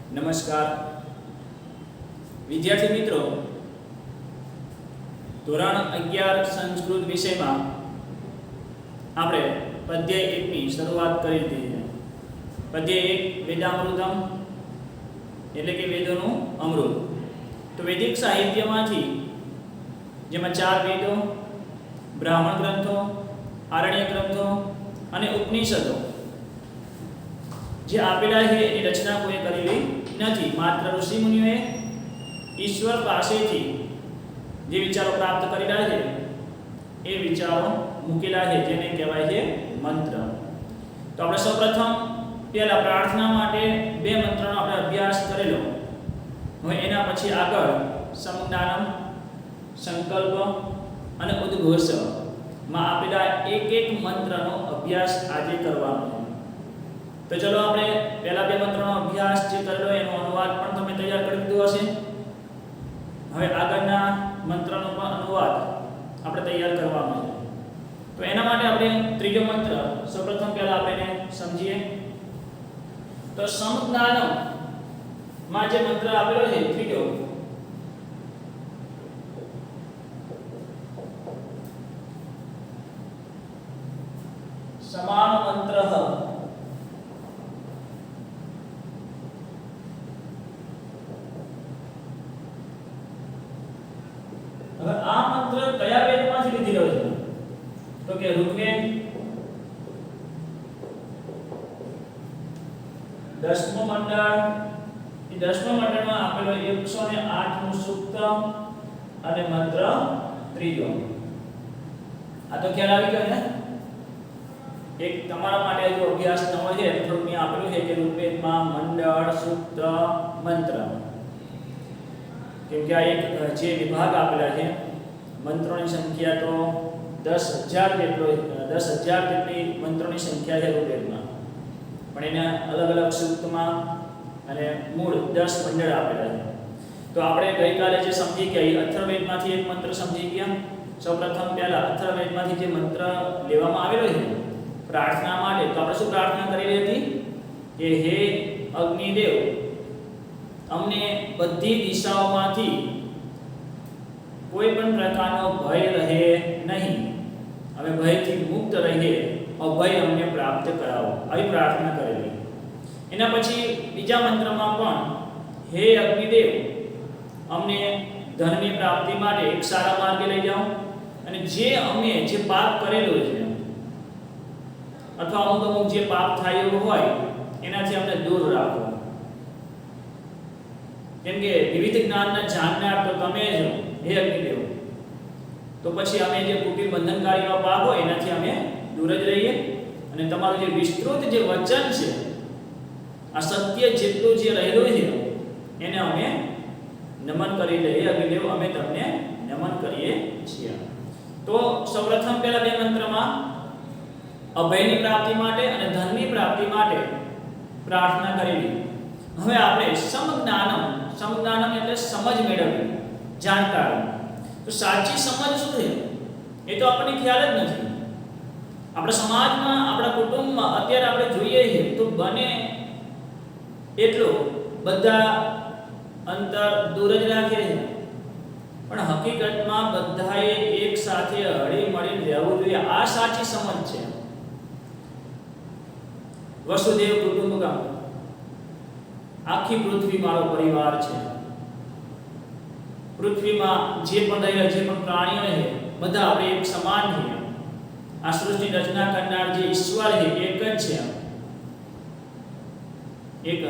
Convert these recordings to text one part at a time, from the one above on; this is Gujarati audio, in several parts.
નમસ્કાર વિદ્યાર્થી મિત્રો, ધોરણ 11 સંસ્કૃત વિષયમાં આપણે પદ્ય 1 ની શરૂઆત કરી દીધી છે. પદ્ય 1 વેદામૃતમ એટલે કે વેદોનું અમૃત. તો વૈદિક સાહિત્યમાંથી જેમાં 4 વેદો, બ્રાહ્મણ ગ્રંથો, આરણ્ય ગ્રંથો અને ઉપનિષદો જે આપેલા છે એની રચના કોઈ કરેલી નથી. માત્ર ઋષિ મુનિઓએ ઈશ્વર પાસેથી જે વિચારો પ્રાપ્ત કરેલા છે એ વિચારો મૂકેલા છે, જેને કહેવાય છે મંત્ર. તો આપણે સૌપ્રથમ પહેલા પ્રાર્થના માટે 2 મંત્રનો આપણે અભ્યાસ કરેલો. હવે એના પછી આગળ સમજ્ઞાનમ, સંકલ્પ અને ઉદ્ઘોષ માં આપેલા એક મંત્રનો અભ્યાસ આજે કરવાનો છે. તો ચલો આપણે પહેલા 2 મંત્રનો અભ્યાસ જે કરેલો એનો અનુવાદ પણ તમે તૈયાર કરી દીધો હશે. હવે આગળના મંત્રનો પણ અનુવાદ આપણે તૈયાર કરવાનો છે. તો એના માટે આપણે ત્રીજો મંત્ર સૌપ્રથમ પહેલા આપણે સમજીએ. તો સમજ્ઞાનમ માં જે મંત્ર આપેલો છે ત્રીજો, સમાન મંત્ર. હવે આ મંત્ર કયા વેદમાંથી લીધેલો છે? તો કે ઋગ્વેદ, 10મો મંડળ. એ 10મા મંડળમાં આપેલો 108મું સૂક્ત અને મંત્ર ત્રીજો. આ તો ખ્યાલ આવી ગયો ને? એક તમારા માટે જો અભ્યાસ ન હોય છે તો થોડું આપેલું છે કે ઋગ્વેદમાં મંડળ, સૂક્ત, મંત્ર, કેમ કે આ એક જે વિભાગ આપેલા છે મંત્રોની સંખ્યા તો 10,000 જેટલી મંત્રોની સંખ્યા છે ઋગ્વેદમાં, પણ એના અલગ અલગ સૂક્તમાં અને મૂળ 10 મંડળ આપેલા છે. તો આપણે ગઈકાલે જે સમજી ગયા અથર્વવેદમાંથી એક મંત્ર સમજી ગયા. સૌપ્રથમ પહેલા અથર્વવેદમાંથી જે મંત્ર લેવામાં આવેલો છે પ્રાર્થના માટે, તો આપણે શું પ્રાર્થના કરેલી હતી કે હે અગ્નિદેવ, અમને બધી દિશાઓમાંથી કોઈ પણ પ્રકારનો ભય રહે નહીં, અમે ભયથી મુક્ત રહીએ, અભય અમને પ્રાપ્ત કરાવો, આવી પ્રાર્થના કરેલી. એના પછી બીજા મંત્રમાં પણ હે અગ્નિદેવ, અમને ધનની પ્રાપ્તિ માટે એક સારા માર્ગે લઈ જાઓ, અને જે પાપ કરેલું છે અથવા અમુક જે પાપ થાય એવું હોય એનાથી અમને દૂર રાખો. કેમ કે વિવિધ જ્ઞાનના જાણનાર તો તમે જ હે અગ્નિદેવ, તો પછી અમે જે કુટિલ બંધનકારીનો પાપ હોય એનાથી અમે દૂર જ રહીએ, અને તમારું જે વિસ્તૃત જે વચન છે, આ સત્ય જેટલું જે રહેલું છે એને અમે નમન કરી લઈએ. અગ્નિદેવ, અમે તમને નમન કરીએ છીએ. તો સૌપ્રથમ પહેલા 2 મંત્રમાં અભયની પ્રાપ્તિ માટે અને ધનની પ્રાપ્તિ માટે પ્રાર્થના કરેલી. હવે આપણે સમજ્ઞાનમ એટલે સમજ મેળવવી, જાણકારી. તો સાચી સમજ શું છે એ તો આપણને ખ્યાલ જ નથી. આપણા સમાજમાં, આપણા કુટુંબમાં અત્યારે આપણે જોઈએ છીએ તો બને એટલું બધા અંતર દૂર જ રાખે છે, પણ હકીકતમાં બધાએ એક સાથે હળી મળી રહેવું જોઈએ. આ સાચી સમજ છે. વસુદેવ કુટુંબકમ, આખી પૃથ્વી મારો પરિવાર છે. પૃથ્વીમાં જે પણ રહેલા જે પણ પ્રાણીઓ છે બધા આપણે એક સમાન છીએ. આ સૃષ્ટિ રચના કરનાર જે ઈશ્વર છે એક જ છે. એક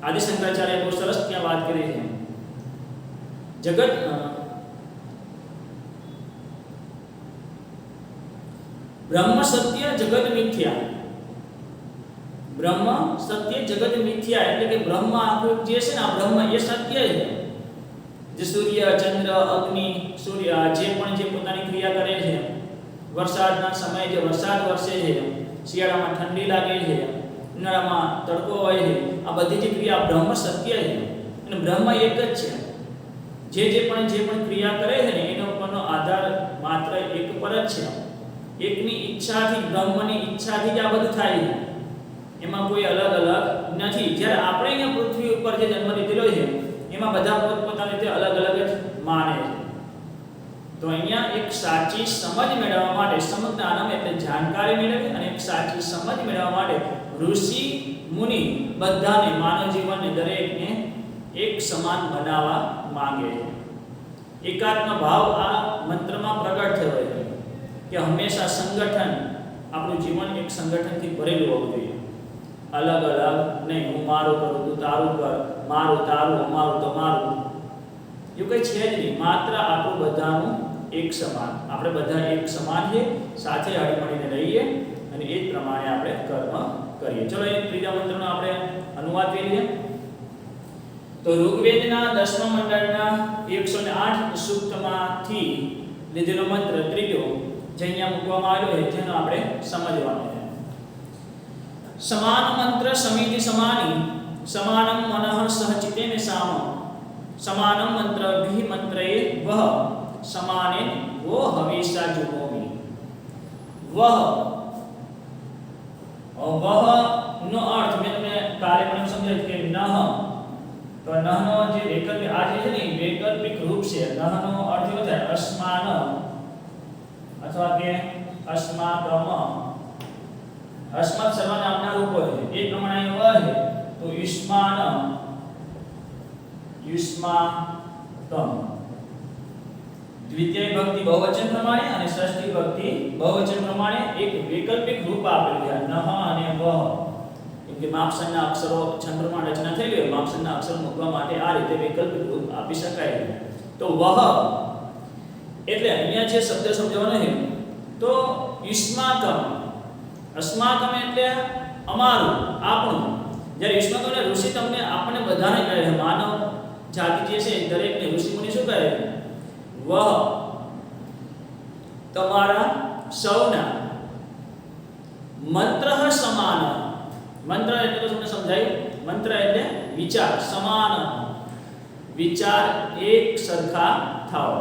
આદિ શંકરાચાર્ય બહુ સરસ ત્યાં વાત કરી છે. જગત બ્રહ્મ સત્ય જગત મિથ્યા. બ્રહ્મ સત્ય જગત મિથ્યા એટલે કે બ્રહ્મ આખું જે છે ને આ બ્રહ્મ એ સત્ય છે. જે સૂર્ય, ચંદ્ર, અગ્નિ, સૂર્ય જે પોતાની ક્રિયા કરે છે, વરસાદના સમયે જે વરસાદ વરસે છે, શિયાળામાં ઠંડી લાગે છે, ઉનાળામાં તડકો હોય છે, આ બધી જે ક્રિયા બ્રહ્મ સત્ય છે. અને બ્રહ્મ એક જ છે. જે પણ ક્રિયા કરે છે ને એનો ઉપરનો આધાર માત્ર એક પર જ છે. એકની ઈચ્છાથી, બ્રહ્મની ઈચ્છાથી જ આ બધું થાય છે. એમાં કોઈ અલગ અલગ નથી. જ્યારે આપણે અહીંયા પૃથ્વી ઉપર સાચી સમજ મેળવવા માટે સમજ્ઞાનમ એટલે જાણકારી મેળવી અને એક સાચી સમજ મેળવવા માટે ઋષિ મુનિ બધાને માનવ જીવનને દરેકને એક સમાન બનાવવા માંગે છે. એકાત્મ ભાવ આ મંત્રમાં પ્રગટ થયો છે કે હંમેશા સંગઠન, આપણું જીવન એક સંગઠનથી ભરેલું હોવું જોઈએ. અલગ અલગ નહીં, હું મારું કરું, તું તારું કર, મારું તારું, અમારું તમારું, એવું કંઈ છે જ નહીં. માત્ર આપણું બધાનું એક સમાન, આપણે બધા એક સમાન છે, સાથે હળી મળીને રહીએ અને એ જ પ્રમાણે આપણે કર્મ કરીએ. ચલો એ ત્રીજા મંત્રનો આપણે અનુવાદ કરીએ. તો ઋગ્વેદના 10મા મંડળના 108 સૂક્તમાંથી લીધેલો મંત્ર ત્રીજો જે અહીંયા મૂકવામાં આવ્યો છે જેનો આપણે સમજવાનો છે. સમાન મંત્ર સમિતિ સમાની સમાનમ મનઃ સહચિતેન સામ સમાનમ મંત્ર ભિ મંત્રએ વહ સમાને વો હવિષા જુહોમિ. વહ નો અર્થ મેં તમને કાલે પણ સમજાવ્યું કે નહ, તો નહનો જે વૈકલ્પિક આ જે છે ને વૈકલ્પિક રૂપ છે. નહનો અર્થ એવો થાય અસ્માન અથવા કે અસ્માકમ. અસ્મત સર્વનામના રૂપો છે એ પ્રમાણે વ છે તો યુષ્માન યુષ્માકમ. દ્વિતીય ભક્તિ બહુવચન પ્રમાણે અને ષષ્ઠી ભક્તિ બહુવચન પ્રમાણે એક વૈકલ્પિક રૂપ આપેલું છે નહ અને વહ. કેમ કે માપસરના અક્ષરો છંદ પ્રમાણે રચના થઈ ગઈ, માપસરના અક્ષરો મૂકવા માટે આ રીતે વૈકલ્પિક રૂપ આપી શકાય. તો વહ એટલે અહીંયા જે શબ્દ સમજવાનો છે તો યુષ્માકમ. અસ્માકમ એટલે અમારું, આપણું. જ્યારે યુષ્માકમ એટલે ઋષિ તમને આપણને બધાને કહે છે, માનવ જાતિ જે છે દરેકને ઋષિ મુનિ શું કહે? વહ તમારા સૌના. મંત્ર સમાન. મંત્ર એટલે તો તમને સમજાયું, મંત્ર એટલે વિચાર. સમાન વિચાર એક સરખા થાઓ.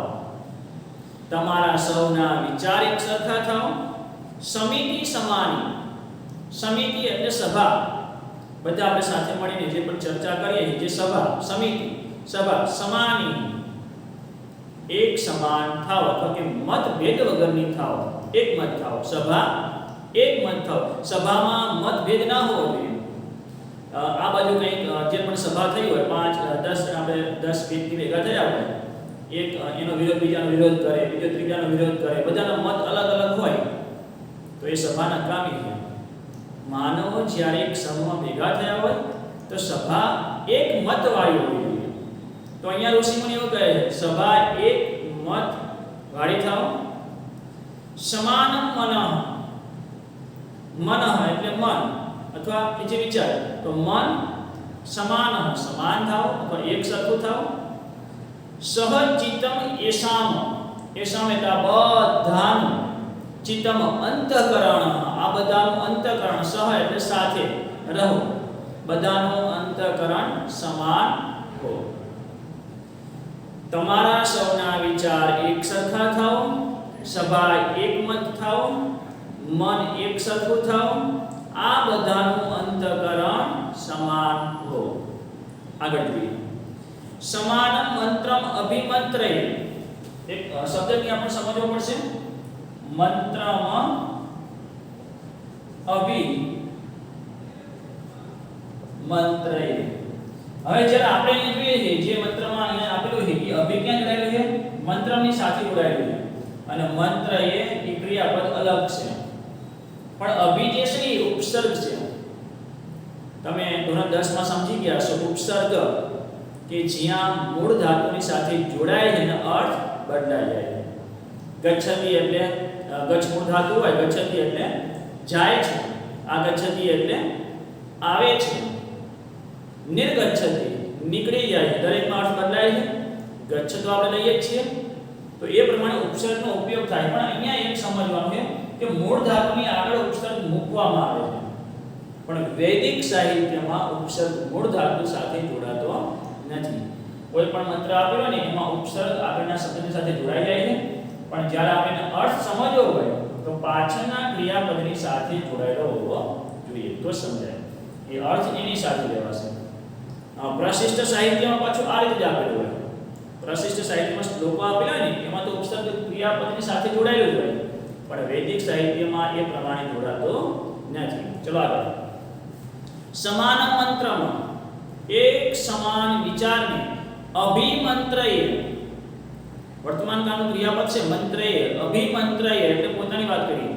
તમારા સૌના વિચાર એક સરખા થાઓ. સમિતિ સમાની. સમિતિ એટલે સભા, બધા આપણે સાથે મળીને જે પણ ચર્ચા કરીએ જે સભા, સમિતિ, સભા. સમાની એક સમાન થાઓ અથવા કે મતભેદ વગરની થાઓ, એક મત થાઓ. સભા એક મત થાઓ. સભામાં મતભેદ ના હોવો જોઈએ. આ બાજુ કંઈક જે પણ સભા થઈ હોય 5 10 આપણે 10 વ્યક્તિ ભેગા થયા હોય, એક એનો વિરોધ બીજાનો વિરોધ કરે, બીજો ત્રીજાનો વિરોધ કરે, બધાના મત અલગ અલગ હોય તો એ સભા નકામી છે. માનવો જ્યારે એક સભામાં ભેગા થયા હોય તો સભા એક મત વાળી હોવી જોઈએ. તો અહીંયા ઋષિમુનિ એવું કહે છે સભા એક મત વાળી થાઓ. સમાનમ મનઃ. મનઃ એટલે મન અથવા જે વિચાર, તો મન સમાન સમાન થાઓ અથવા એક સરખું થાઓ. સહચિત્તમ એષામ. એષામ એટલે બધાનું. ચિત્તમ અંતઃકરણ. આ બધાનું અંતઃકરણ. સહ એટલે સાથે રહો. બધાનું અંતઃકરણ સમાન હો. તમારા સૌના વિચાર એક સરખા થાઓ. સભા એક મત થાઓ. મન એક સરખું થાઓ. આ બધાનું અંતઃકરણ સમાન હો. આગળ જોઈએ. સમાનમ મંત્રમ અભિમંત્રય. એક શબ્દની આપણે સમજવો પડશે. મંત્રમ અભિમંત્રય. હવે જ્યારે આપણે અહીંયા જોઈએ છે જે મંત્રમાં અહીંયા આપેલું છે એ અભિ ક્યાં જોડાયેલું છે? મંત્રની સાથે જોડાયેલું છે. અને મંત્ર એ ક્રિયાપદ અલગ છે. પણ અભિ જે છે એ ઉપસર્ગ છે. તમે ધોરણ 10 માં સમજી ગયા છો ઉપસર્ગ કે જ્યાં મૂળ ધાતુની સાથે જોડાય છે અને અર્થ બદલાઈ જાય. ગચ્છતિ એટલે ગચ્છ મૂળ ધાતુ હોય, ગચ્છતિ એટલે જાય છે. આ ગચ્છતિ એટલે આવે છે. નિર્ગચ્છતિ નીકળી જાય. દરેકનો અર્થ બદલાય છે. ગચ્છ તો આપણે લઈએ જ છીએ તો એ પ્રમાણે ઉપસર્ગનો ઉપયોગ થાય. પણ અહીંયા એક સમજવાનું છે કે મૂળ ધાતુની આગળ ઉપસર્ગ મૂકવામાં આવે છે, પણ વૈદિક સાહિત્યમાં ઉપસર્ગ મૂળ ધાતુ સાથે જોડાતો નથી. કોઈ પણ મંત્ર આપેલો ને એમાં ઉપસર્ગ આગળના શબ્દની સાથે જોડાઈ જાય છે, પણ જ્યારે આપણે અર્થ સમજવો હોય તો પાછળના ક્રિયાપદની સાથે જોડાયેલો હોવો જોઈએ તો સમજાય. એ અર્થ એની સાથે લેવાશે. પ્રશિષ્ટ સાહિત્યમાં પાછું આ રીતે જ આપેલું હોય. પ્રશિષ્ટ સાહિત્યમાં શ્લોકો આપેલા ને એમાં તો ઉપસર્ગ ક્રિયાપદની સાથે જોડાયેલું જ હોય, પણ વૈદિક સાહિત્યમાં એ પ્રમાણે જોડાતો નથી. ચલો આગળ. સમાન મંત્રમાં એક સમાન વિચારને અભિમંત્રય, વર્તમાન કાળનું ક્રિયાપદ છે મંત્રય, અભિમંત્રય એટલે પોતાની વાત કરી.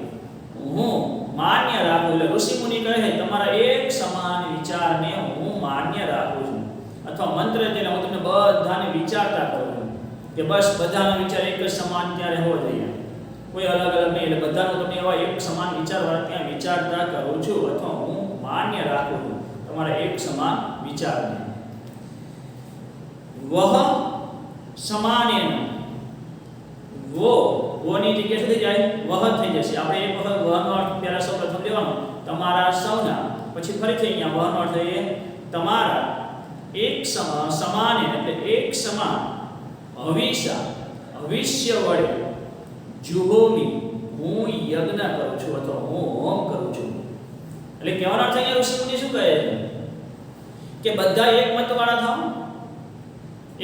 હું માન્ય રાખું, એટલે ઋષિ મુનિ કહે તમારા એક સમાન વિચારને હું માન્ય રાખું છું. અથવા મંત્ર એટલે હું તમને બધાને વિચારતા કરું છું કે બસ બધાનો વિચાર એક જ સમાન ત્યારે હોવો જોઈએ, કોઈ અલગ અલગ નહીં. એટલે બધાનો તમને એવા એક સમાન વિચાર ત્યાં વિચારતા કરું છું અથવા હું માન્ય રાખું છું તમારા એક સમાન વિચારને. વહ સમાનેન, વોની જગ્યાએ શું થઈ જાય? વહ થઈ જશે. આપણે એક વખત વહનો અર્થ પહેલા સૌપ્રથમ લેવાનો, તમારા સૌના, પછી ફરીથી અહીંયા વહનો અર્થ લઈએ તમારા એક સમાન એટલે એક સમાન હવિષા, ભવિષ્ય વડે જુહોમી હું યજ્ઞ કરું છું અથવા હું હોમ કરું છું. એટલે કહેવાનો અર્થ અહીંયા ઋષિમુનિ શું કહે છે કે બધા એક મતવાળા થાઓ,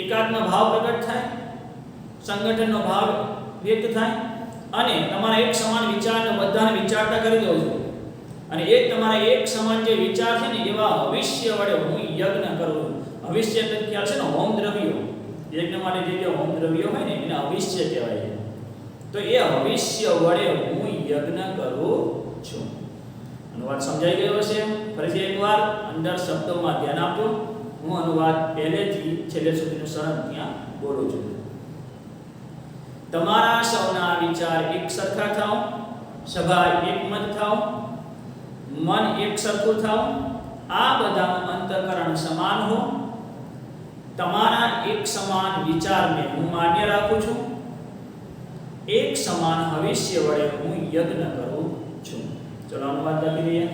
એકાત્મ ભાવ પ્રગટ થાય, સંગઠનનો ભાવ વ્યક્ત થાય અને તમારા એક સમાન વિચારને બધાને વિચારતા કરી દો છો અને એક તમારા એક સમાન જે વિચાર છે ને એવા ભવિષ્ય વડે હું યજ્ઞ કરું છું. ભવિષ્ય એટલે ખ્યાલ છે ને હોમ દ્રવ્યો, યજ્ઞ માટે જે હોમ દ્રવ્યો હોય ને એને ભવિષ્ય કહેવાય છે. તો એ ભવિષ્ય વડે હું યજ્ઞ કરું છું. અનુવાદ સમજાઈ ગયો હશે? ફરીથી એકવાર અંદર શબ્દોમાં ધ્યાન આપજો. હું અનુવાદ પહેલેથી છેલ્લે સુધીનું સરળ ત્યાં બોલું છું. તમારા સૌના વિચાર એક સરખા થાઓ, સભા એકમત થાઓ, મન એક સરખું થાઓ, આ બધાનું અંતઃકરણ સમાન હો, તમારા એક સમાન વિચારને હું માન્ય રાખું છું, એક સમાન ભવિષ્ય વડે હું યજ્ઞ કરું છું. ચલો અનુવાદ લખી દઈએ.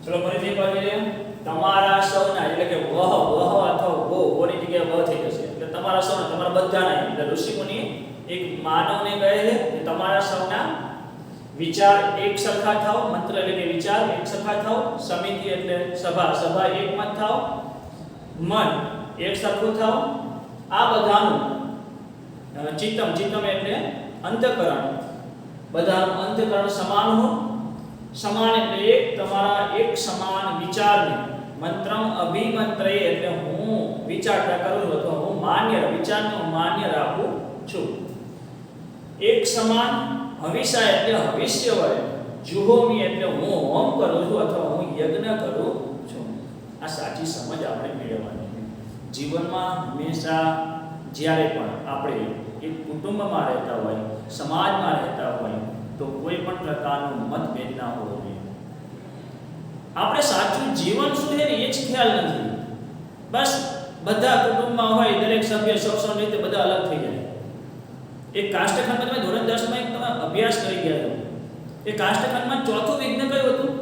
ચલો ફરીથી એકવાર જોઈએ. તમારા સૌના એટલે કે વહ અથવા ઓની જગ્યાએ વ થઈ જશે. એટલે તમારા સૌના, તમારા બધાના. એટલે ઋષિમુનિ એક માનવને કહે છે કે તમારા સૌના વિચાર એક સરખા થાઓ, મંત્ર એટલે કે વિચાર એક સરખા થાઓ, સમિતિ એટલે સભા એકમત થાઓ, મન એક સરખું થાઓ, આ બધાનું ચિત્તમ એટલે અંતઃકરણ, બધાનું અંતઃકરણ સમાન હો. સમાન એટલે એક તમારા એક સમાન વિચારને મંત્રમ અભિમંત્રય એટલે હું વિચારતા કરું છું અથવા હું વિચારને હું માન્ય રાખું છું. એક સમાન હવિષા એટલે હવિષ્ય વડે, જુહોમી એટલે હું હોમ કરું છું અથવા હું યજ્ઞ કરું છું. આ સાચી સમજ આપણે મેળવવાની છે. જીવનમાં હંમેશા જ્યારે પણ આપણે એક કુટુંબમાં રહેતા હોય, સમાજમાં રહેતા હોય, તો કોઈ પણ પ્રકારનો મતભેદ ના હોવો જોઈએ. આપણે સાચું જીવન શું છે ને એ જ ખ્યાલ નથી. બસ બધા કુટુંબમાં હોય, દરેક સભ્ય સૌ રીતે બધા અલગ થઈ જાય. એક કાષ્ટખંડમાં તમે ધોરણ 10 માં એક તમે અભ્યાસ કરી ગયા છો. એ કાષ્ટખંડમાં ચોથું વિઘ્ન કયું હતું?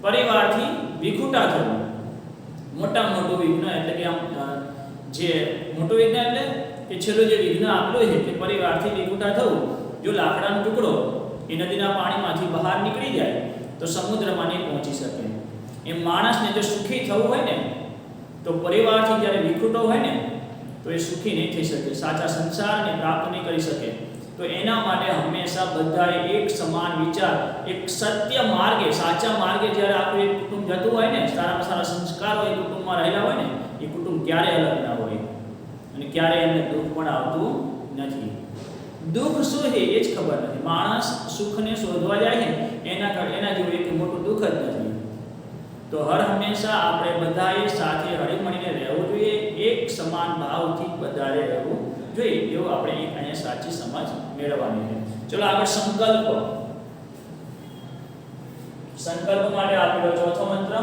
પરિવારથી વિખૂટા થવું. મોટું વિઘ્ન એટલે કે જે મોટું વિઘ્ન એટલે કે છેલ્લું જે વિઘ્ન આપેલું છે કે પરિવારથી વિખૂટા થવું. જો લાકડાનો ટુકડો એ નદીના પાણીમાંથી બહાર નીકળી જાય તો સમુદ્રમાં નહીં પહોંચી શકે. એમ માણસને જો સુખી થવું હોય ને તો પરિવારથી જ્યારે વિખૂટો હોય ને તો એ સુખી નહીં થઈ શકે, સાચા સંસારને પ્રાપ્ત નહીં કરી શકે. તો એના માટે હંમેશા બધાએ એક સમાન વિચાર, એક સત્ય માર્ગે, સાચા માર્ગે જ્યારે આપણું એક કુટુંબ જતું હોય ને, સારામાં સારા સંસ્કાર હોય કુટુંબમાં રહેલા હોય ને, એ કુટુંબ ક્યારે અલગ ના હોય અને ક્યારે એમને દુઃખ પણ આવતું નથી. દુઃખ શું છે એ જ ખબર નથી. માણસ સુખને શોધવા જાય ને એના જેવું એક મોટું દુઃખ જ નથી. તો હંમેશા આપણે બધાએ સાથે હળીમળીને રહેવું જોઈએ, એક સમાન ભાવથી બધાએ રહેવું જોઈએ. એવું આપણે એક અહીંયા સાચી સમજ મેળવવાની છે. ચલો આગળ સંકલ્પ માટે આપેલો ચોથો મંત્ર.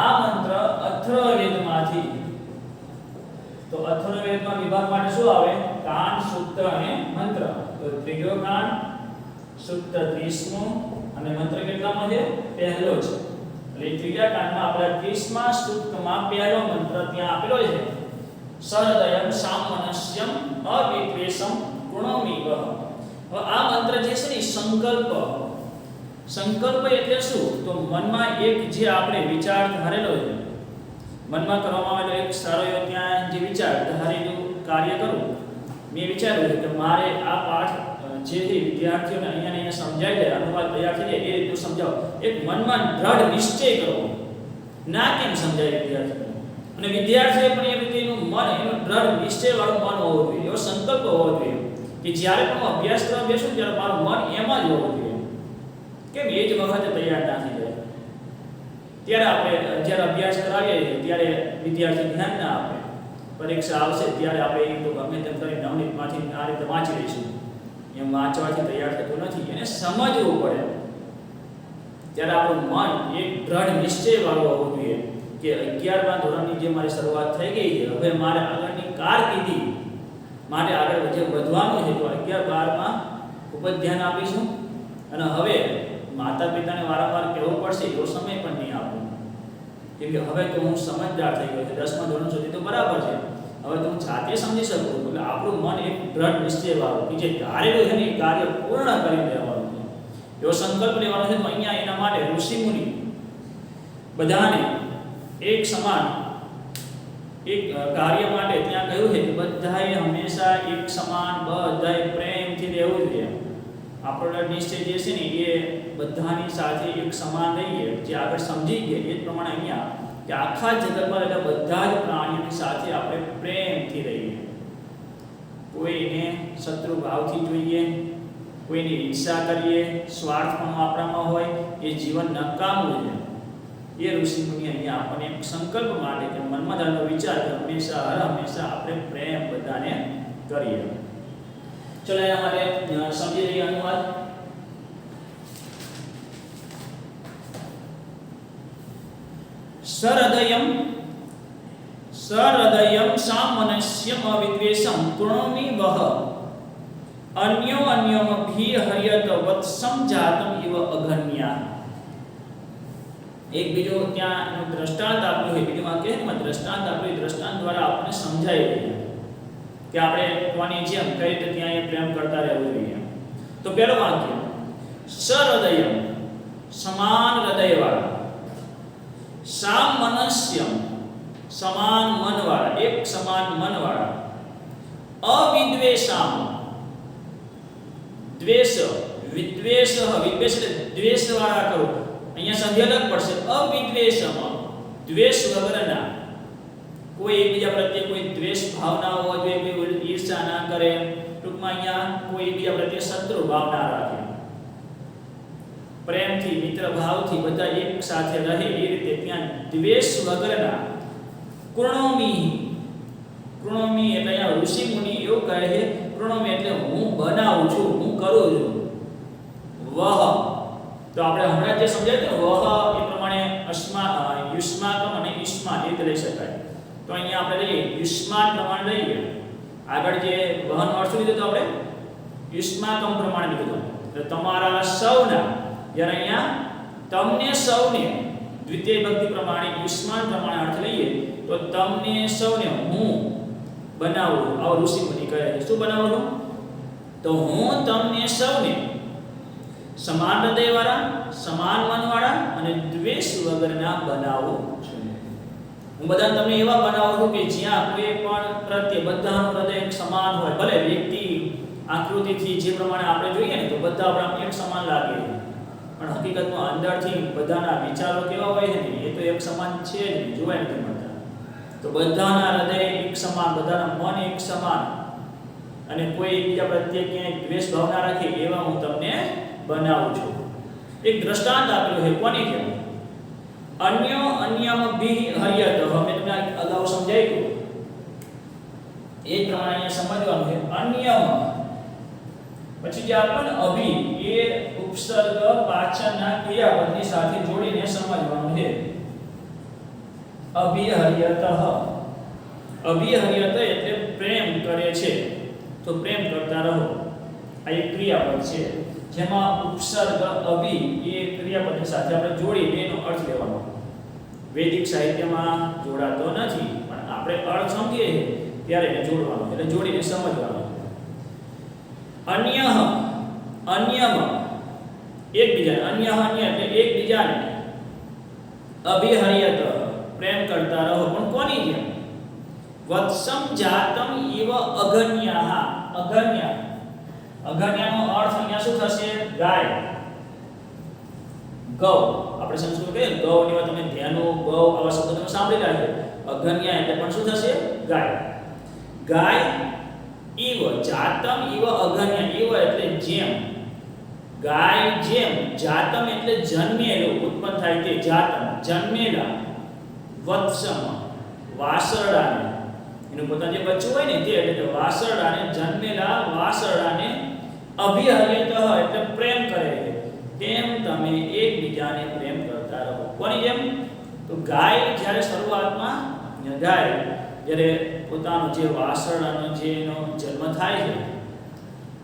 આ મંત્ર અથર્વવેદમાંથી, તો અથર્વવેદમાં વિભાગ માટે શું આવે? કાંડ, સૂત્ર અને મંત્ર. તો ત્રીજો કાંડ, સૂત્ર 30મું અને મંત્ર કેટલામાં છે? પહેલો છે. એટલે ત્રીજા કાંડમાં આપણે 30મા સૂક્તમાં પહેલો મંત્ર ત્યાં આપેલો છે. સહૃદયમ સામનસ્યમ અવિદ્વેષમ ગુણમિવ. હવે આ મંત્ર જે છે ને સંકલ્પ એટલે શું? તો મનમાં એક જે આપણે વિચાર ધારેલો છે, મનમાં કરવામાં આવેલો એક સારો એવો ત્યાં જે વિચાર ધારેલું કાર્ય કરું. મેં વિચાર્યું છે કે મારે આ પાઠ જે વિદ્યાર્થીઓને અહીંયા સમજાઈ જાય, અનુવાદ તૈયાર થઈ જાય એ રીતનું સમજાવો. એક મનમાં દ્રઢ નિશ્ચય કરો. ના કેમ સમજાય વિદ્યાર્થીઓને? અને વિદ્યાર્થીઓ પણ એ રીતે એનું મન, એનું દ્રઢ નિશ્ચયવાળું મન હોવું જોઈએ, એવો સંકલ્પ હોવો જોઈએ કે જ્યારે પણ હું અભ્યાસ કરવા બેસું ત્યારે મારું મન એમાં જ હોવું જોઈએ. કેમ એ જ વખતે તૈયાર ના થઈ જાય? ત્યારે આપણે જ્યારે અભ્યાસ કરાવીએ ત્યારે વિદ્યાર્થી ધ્યાન ના આપે. પરીક્ષા આવશે ત્યારે આપણે એ તો ગમે તેમ કરી નવનીતમાંથી આ રીતે વાંચી લઈશું. એમ વાંચવાથી તૈયાર થતું નથી. એને સમજવું પડે. ત્યારે આપણું મન એક દ્રઢ નિશ્ચયવાળું હોવું જોઈએ કે 11મા ધોરણની જે મારી શરૂઆત થઈ ગઈ છે, હવે મારે આગળની કારકિર્દી માટે આગળ જે વધવાનું છે તો 11-12માં ખૂબ જ ધ્યાન આપીશું. અને હવે માતા પિતાને વારંવાર કહેવું પડશે એવો સમય પણ નહીં આપવો. કેમ કે હવે તો હું સમજદાર થઈ ગયો છું. 10મા ધોરણ સુધી તો બરાબર છે, હવે તો હું જાતે સમજી શકું છું. એટલે આપણું મન એક દ્રઢ નિશ્ચયવાળું કે જે ધારેલું છે ને એ કાર્ય પૂર્ણ કરી દેવાનું છે એવો સંકલ્પ લેવાનો છે. તો અહીંયા એના માટે ઋષિમુનિ બધાને એક સમાન એક કાર્ય માટે ત્યાં કહ્યું છે કે બધાએ હંમેશા એક સમાન, બધાએ પ્રેમથી રહેવું જોઈએ. આપણો નિશ્ચય જે છે ને એ બધાની સાથે એક સમાન રહીએ. જે આગળ સમજી ગયા એ જ પ્રમાણે અહીંયા કે આખા જગતમાં રહેલા બધા જ પ્રાણીઓની સાથે આપણે પ્રેમથી રહીએ. કોઈને શત્રુ ભાવથી જોઈએ, કોઈની ઈર્ષા કરીએ, સ્વાર્થ પણ આપણામાં હોય, એ જીવન નકામું છે. એ ઋષિમુનિ અહીંયા આપણને એક સંકલ્પ માટે કે મનમાં ધારેલો વિચાર કે હંમેશા આપણે પ્રેમ બધાને કરીએ. ચલો એના માટે સમજી લઈએ અનુવાદ. સહૃદયમ સામનસ્યમ અવિદ્વેષમ કૃણોમિ વહ અન્યો અન્યમ ભી હર્યત વત્સમ જાતમ ઇવ અગન્યા. એક બીજો ત્યાં દ્રષ્ટાંત આપ્યું હોય, બીજું વાક્ય છે ને દ્રષ્ટાંત આપ્યું, દ્રષ્ટાંત દ્વારા આપણને સમજાય કે આપણે કોની જેમ કઈ રીતે ત્યાં એ પ્રેમ કરતા રહેવું જોઈએ. તો પહેલું વાક્ય સહૃદયમ સમાન હૃદયવાળા, સામનસ્યમ સમાન મનવાળા, એક સમાન મનવાળા, અવિદ્વેષામ દ્વેષ વિદ્વેષ વિદ્વેષ એટલે દ્વેષ વાળા કરો. અહીંયા સંધિ અલગ પડશે. અવિદ્વેષમ દ્વેષ વગરના, કોઈ એકબીજા પ્રત્યે કોઈ દ્વેષ ભાવના હોવા જોઈએ, કોઈ ઈર્ષા ના કરે, ટૂંકમાં અહીંયા કોઈ એકબીજા પ્રત્યે શત્રુ ભાવ ના રાખે, પ્રેમથી મિત્ર ભાવથી બધા એક સાથે રહે એ રીતે ત્યાં દ્વેષ વગરના. કૃણોમી, કૃણોમી એટલે અહીંયા ઋષિ મુનિ એવું કહે છે, કૃણોમી એટલે હું બનાવું છું, હું કરું છું. વહ તો આપણે હમણાં જે સમજાયું વહ એ પ્રમાણે યુષ્માકમ અને ઈષ્મા એ રીતે લઈ શકાય. તો અહીંયા આપણે લઈએ યુષ્માન પ્રમાણે લઈએ, આગળ જે વહન અર્થ લીધું તો આપણે યુષ્માકમ પ્રમાણે લીધું. એટલે તમારા સૌના, જ્યારે અહીંયા તમને સૌને દ્વિતીય ભક્તિ પ્રમાણે યુષ્માન પ્રમાણે અર્થ લઈએ તો તમને સૌને હું બનાવું. આવો ઋષિ મુનિ કહે છે. શું બનાવું છું? તો હું તમને સૌને સમાન હૃદયવાળા, સમાન મનવાળા અને દ્વેષ વગરના બનાવું છું. હું બધાને તમને એવા બનાવું છું કે જ્યાં કોઈ પણ પ્રત્યે બધાનું હૃદય એક સમાન હોય. ભલે વ્યક્તિ આકૃતિથી જે પ્રમાણે આપણે જોઈએ ને તો બધા આપણે એક સમાન લાગે, પણ હકીકતમાં અંદરથી બધાના વિચારો કેવા હોય છે ને એ તો એક સમાન છે જ, જોવાય નથી મળતા. તો બધાના હૃદય એક સમાન, બધાના મન એક સમાન, અને કોઈ એકબીજા પ્રત્યે ક્યાંય દ્વેષ ભાવ ના રાખે એવા હું તમને બનાવું છું. એક દ્રષ્ટાંત આપેલું છે, કોની કેમ? અન્યો અન્યમ ભી હર્યત. અમે તમને અગાઉ સમજાવ્યું એ પ્રમાણે અહીંયા સમજવાનું છે. અન્યમ પછી જે આપણને અભી એ ઉપસર્ગ પાછળના ક્રિયાપદની સાથે જોડીને સમજવાનું છે. અભિહર્યત, અભિહર્યત એટલે પ્રેમ કરે છે, તો પ્રેમ કરતા રહો. આ એક ક્રિયાપદ છે જેમાં ઉપસર્ગ અભિ એ ક્રિયાપદની સાથે આપણે જોડીને એનો અર્થ લેવાનો. વૈદિક સાહિત્યમાં જોડાતો નથી, પણ આપણે અર્થ સમજીએ ત્યારે એને જોડવાનો, એટલે જોડીને સમજવાનો. અન્ય અન્યમ એકબીજાને, અન્ય અન્ય એટલે એકબીજાને, અભિહર્યત પ્રેમ કરતા રહો, પણ કોની જેમ? વત્સમ જાતમ ઇવ અગન્યા. અગન્ય, અગન્યાનો અર્થ અહીંયા શું થશે? ગાય, ગૌ. આપણે સંસ્કૃત કહીએ ગૌની વાત તમે ધ્યાનો, ગૌ આવા શબ્દો તમે સાંભળી રહ્યા છો. અગન્ય એટલે પણ શું થશે? ગાય. ગાય ઇવ જાતમ ઇવ અગન્ય. ઇવ એટલે જેમ, ગાય જેમ, જાતમ એટલે જન્મેલું, ઉત્પન્ન થાય તે જાતમ, જન્મેલા, વત્સમ વાસરડાને, એનું પોતાનું જે બચ્ચું હોય ને તે એટલે વાસરડાને, જન્મેલા વાસરડાને અભિહર્યત એટલે પ્રેમ કરે તેમ તમે એકબીજાને પ્રેમ કરતા રહો. કોની જેમ? તો ગાય જ્યારે શરૂઆતમાં ગાય જ્યારે પોતાનો જે વાસરડાનો જે એનો જન્મ થાય છે,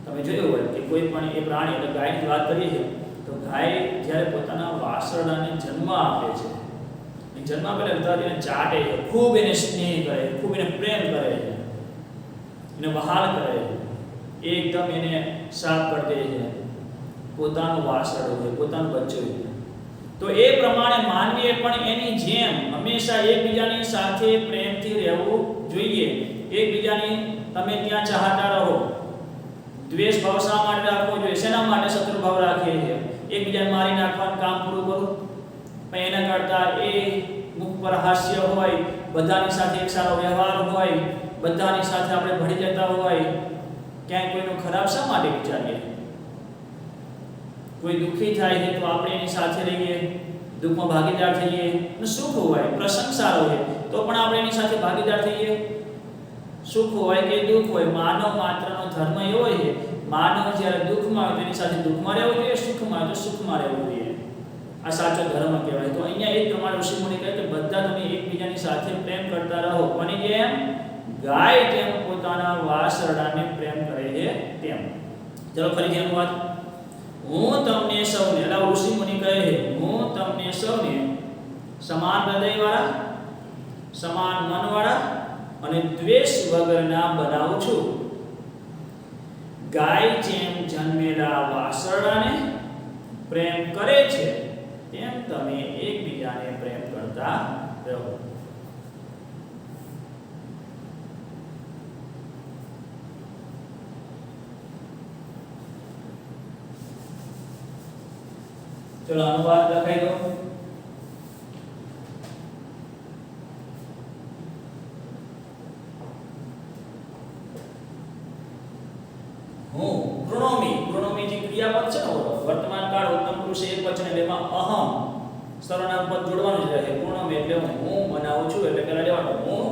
તમે જોયું હોય કે કોઈ પણ એ પ્રાણી એટલે ગાયની વાત કરીએ છીએ તો ગાય જ્યારે પોતાના વાસરડાને જન્મ આપે છે, એ જન્મ આપે એટલે એને ચાટે છે, ખૂબ એને સ્નેહ કરે, ખૂબ એને પ્રેમ કરે છે, એને વહાલ કરે છે, એકદમ એને સાફ કરી દે છે, પોતાનું વાસરડું હોય, પોતાનું બચ્ચું હોય. તો એ પ્રમાણે માનવીએ પણ એની જેમ હંમેશા એકબીજાની સાથે પ્રેમથી રહેવું જોઈએ. એકબીજાની તમે ત્યાં ચાહતા રહો. દ્વેષ ભાવ શા માટે રાખવો જોઈએ? શેના માટે શત્રુ ભાવ રાખીએ છીએ? એકબીજાને મારી નાખવાનું કામ પૂરું કરું, પણ એના કરતાં એ મુખ પર હાસ્ય હોય, બધાની સાથે એક સારો વ્યવહાર હોય, બધાની સાથે આપણે ભળી જતા હોય, ક્યાંય કોઈનું ખરાબ શા માટે વિચારીએ? કોઈ દુઃખી થાય છે તો આપણે એની સાથે રહીએ, દુઃખમાં ભાગીદાર થઈએ, અને સુખ હોય, પ્રસંગ સારો હોય તો પણ આપણે એની સાથે ભાગીદાર થઈએ. સુખ હોય કે દુઃખ હોય, માનવ માત્રનો ધર્મ એવો છે, માનવ જ્યારે દુઃખમાં હોય તો એની સાથે દુઃખમાં રહેવું જોઈએ, સુખમાં હોય તો સુખમાં રહેવું જોઈએ. આ સાચો ધર્મ કહેવાય. તો અહીંયા એ જ પ્રમાણે ઋષિમુનિ કહે કે બધા તમે એકબીજાની સાથે પ્રેમ કરતા રહો. કોની જેમ? ગાય જેમ પોતાના વાછરડાને પ્રેમ કરે છે તેમ. ચલો ફરીથી અનુવાદ. હું તમને સૌને, એટલે ઋષિમુનિ કહે છે, હું તમને સૌને સમાન હૃદયવાળા, સમાન મનવાળા અને દ્વેષ વગરના બનાવું છું. ગાય જેમ જન્મેલા વાછરડાને પ્રેમ કરે છે તેમ તમે એકબીજાને પ્રેમ કરતા રહો. ચલો અનુવાદ લખાઈ દો. હું પ્રોનોમી જે ક્રિયાપદ છે ને વર્તમાન કાળ ઉત્તમ પુરુષ એક વચન એટલે એમાં અહમ સર્વનામ પદ જોડવાનું જ રહે. પ્રોનોમી એટલે હું બનાવું છું એટલે પહેલા લેવાનું હું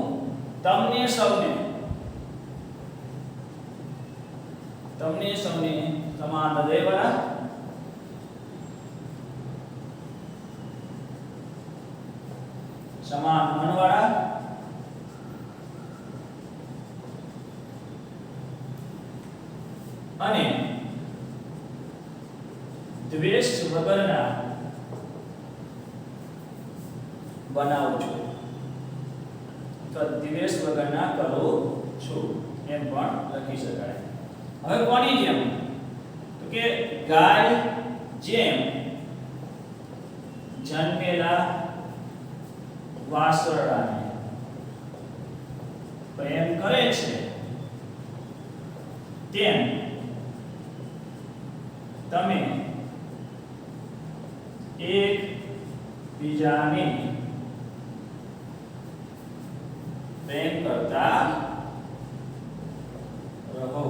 તમને સૌને સમાન હૃદયવાળા, સમાન મનવાળા અને દ્વેષ વગરના બનાવું છું. તો દ્વેષ વગરના કરું છું એમ પણ લખી શકાય. હવે કોની જેમ? તો કે ગાય જેમ જન્મેલા વાછરડાને પ્રેમ કરે છે તેમ તમે એક બીજાને પ્રેમ કરતા રહો.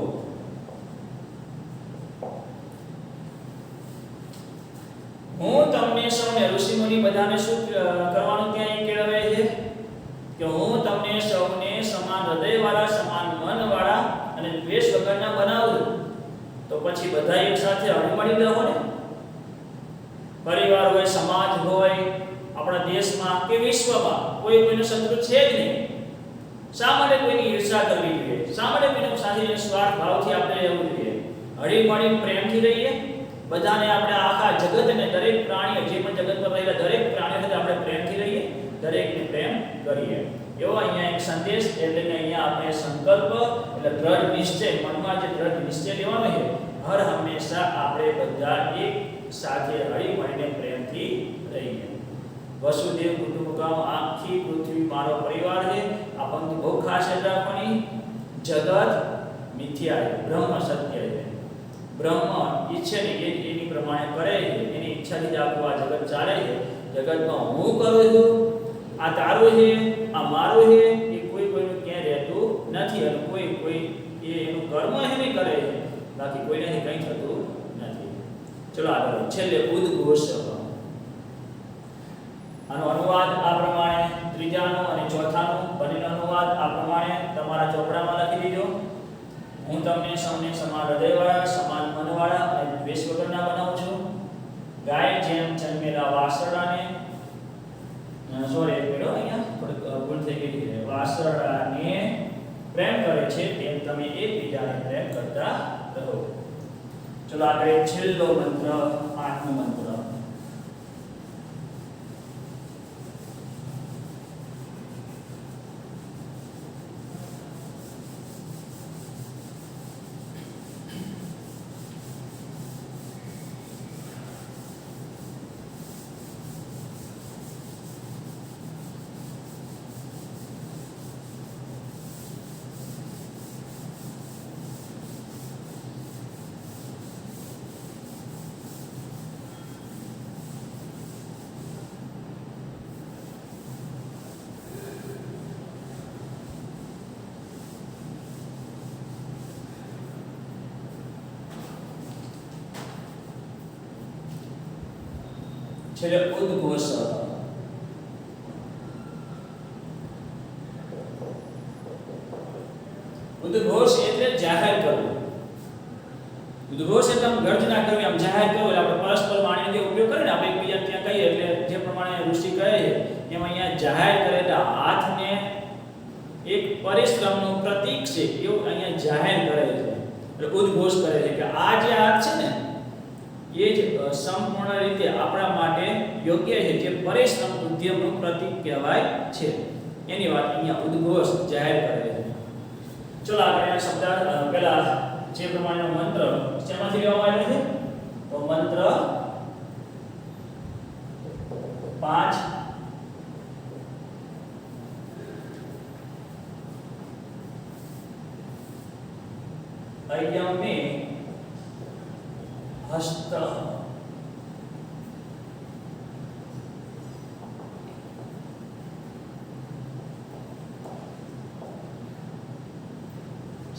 હું તમને સૌને, ઋષિમુનિ બધાને શું કરવાનું ત્યાં કેળવે છે કે હું તમને સૌને સમાન હૃદયવાળા, સમાન મનવાળા અને દ્વેષ વગરના બનાવું. તો પછી બધા એક સાથે હળીમળી રહો ને. પરિવાર હોય, સમાજ હોય, આપણા દેશમાં કે વિશ્વમાં કોઈ કોઈનો શત્રુ છે જ નહીં. શા માટે કોઈની ઈર્ષા કરવી જોઈએ? શા માટે કોઈનો સાથે સ્વાર્થ ભાવથી આપણે રહેવું જોઈએ? હળીમળી પ્રેમથી રહીએ. બધાને આપણે આખા જગતને, દરેક પ્રાણીઓ જે પણ જગતમાં રહેલા દરેક પ્રાણીઓ સાથે આપણે પ્રેમથી રહીએ, દરેકને પ્રેમ કરીએ. એવો અહીંયા એક સંદેશ, એટલે કે અહીંયા આપણે સંકલ્પ એટલે દ્રઢ નિશ્ચય, મનમાં જે દ્રઢ નિશ્ચય લેવાનો છે, હર હંમેશા આપણે બધા એક સાથે હળી મળીને પ્રેમથી રહીએ. વસુદેવ કુટુંબકમ, આખી પૃથ્વી મારો પરિવાર છે. આ પંક્તિ બહુ ખાસ યાદ રાખવાની. જગત મિથ્યા છે, બ્રહ્મ સત્ય છે. બ્રહ્મ ઈચ્છે ને એની પ્રમાણે કરે છે, એની ઈચ્છાથી જ આખું આ જગત ચાલે છે. જગતમાં હું કરું છું, આ તારું છે, આ મારું છે, એ કોઈ કોઈનું ક્યાં રહેતું નથી. અને કોઈ એ એનું કર્મ એને કરે છે, બાકી કોઈને કંઈ થતું નથી. ચલો આગળ છેલ્લે ઉદ્ઘોષ. આનો અનુવાદ આ પ્રમાણે, ત્રીજાનો અને ચોથાનો બંનેનો અનુવાદ આ પ્રમાણે તમારા ચોપડામાં લખી દીધો. હું તમને સૌને સમાન હૃદયવાળા, સમાન મનવાળા અને દ્વેષ વગરના બનાવું છું. ગાય જેમ જન્મેલા વાછરડાને, સોરી પેલો અહીંયા થોડીક ભૂલ થઈ ગઈ છે, વાછરડાને પ્રેમ કરે છે તેમ તમે એકબીજાને પ્રેમ કરતા રહો. ચલો આગળ છેલ્લો મંત્ર, 8મો મંત્ર. છેલ્લે ઉદ્ઘોષ. ઉદ્ઘોષ એટલે જાહેર કરવું. ઉદ્ઘોષ એટલે આમ ગર્જના કરવી, આમ જાહેર કરવું. એટલે આપણે પરસ્પર વાણીનો જે ઉપયોગ કરીએ ને, આપણે એકબીજાને ત્યાં કહીએ એટલે જે પ્રમાણે ઋષિ કહે છે એમાં અહીંયા જાહેર કરે એટલે હાથને એક પરિશ્રમનું પ્રતીક છે એવું અહીંયા જાહેર કરે છે. એટલે ઉદ્ઘોષ કરે છે કે આ જે હાથ છે ને એ જ સંપૂર્ણ રીતે આપણા માટે યોગ્ય છે, જે પરિશ્રમ ઉદ્યમનું પ્રતીક કહેવાય છે. એની વાત અહીંયા ઉદ્ઘોષ જાહેર કરે છે. ચલો આપણે આ શબ્દ પહેલા જે પ્રમાણેનો મંત્ર શેમાંથી લેવામાં આવ્યો છે? તો મંત્ર 5 अयमे हस्त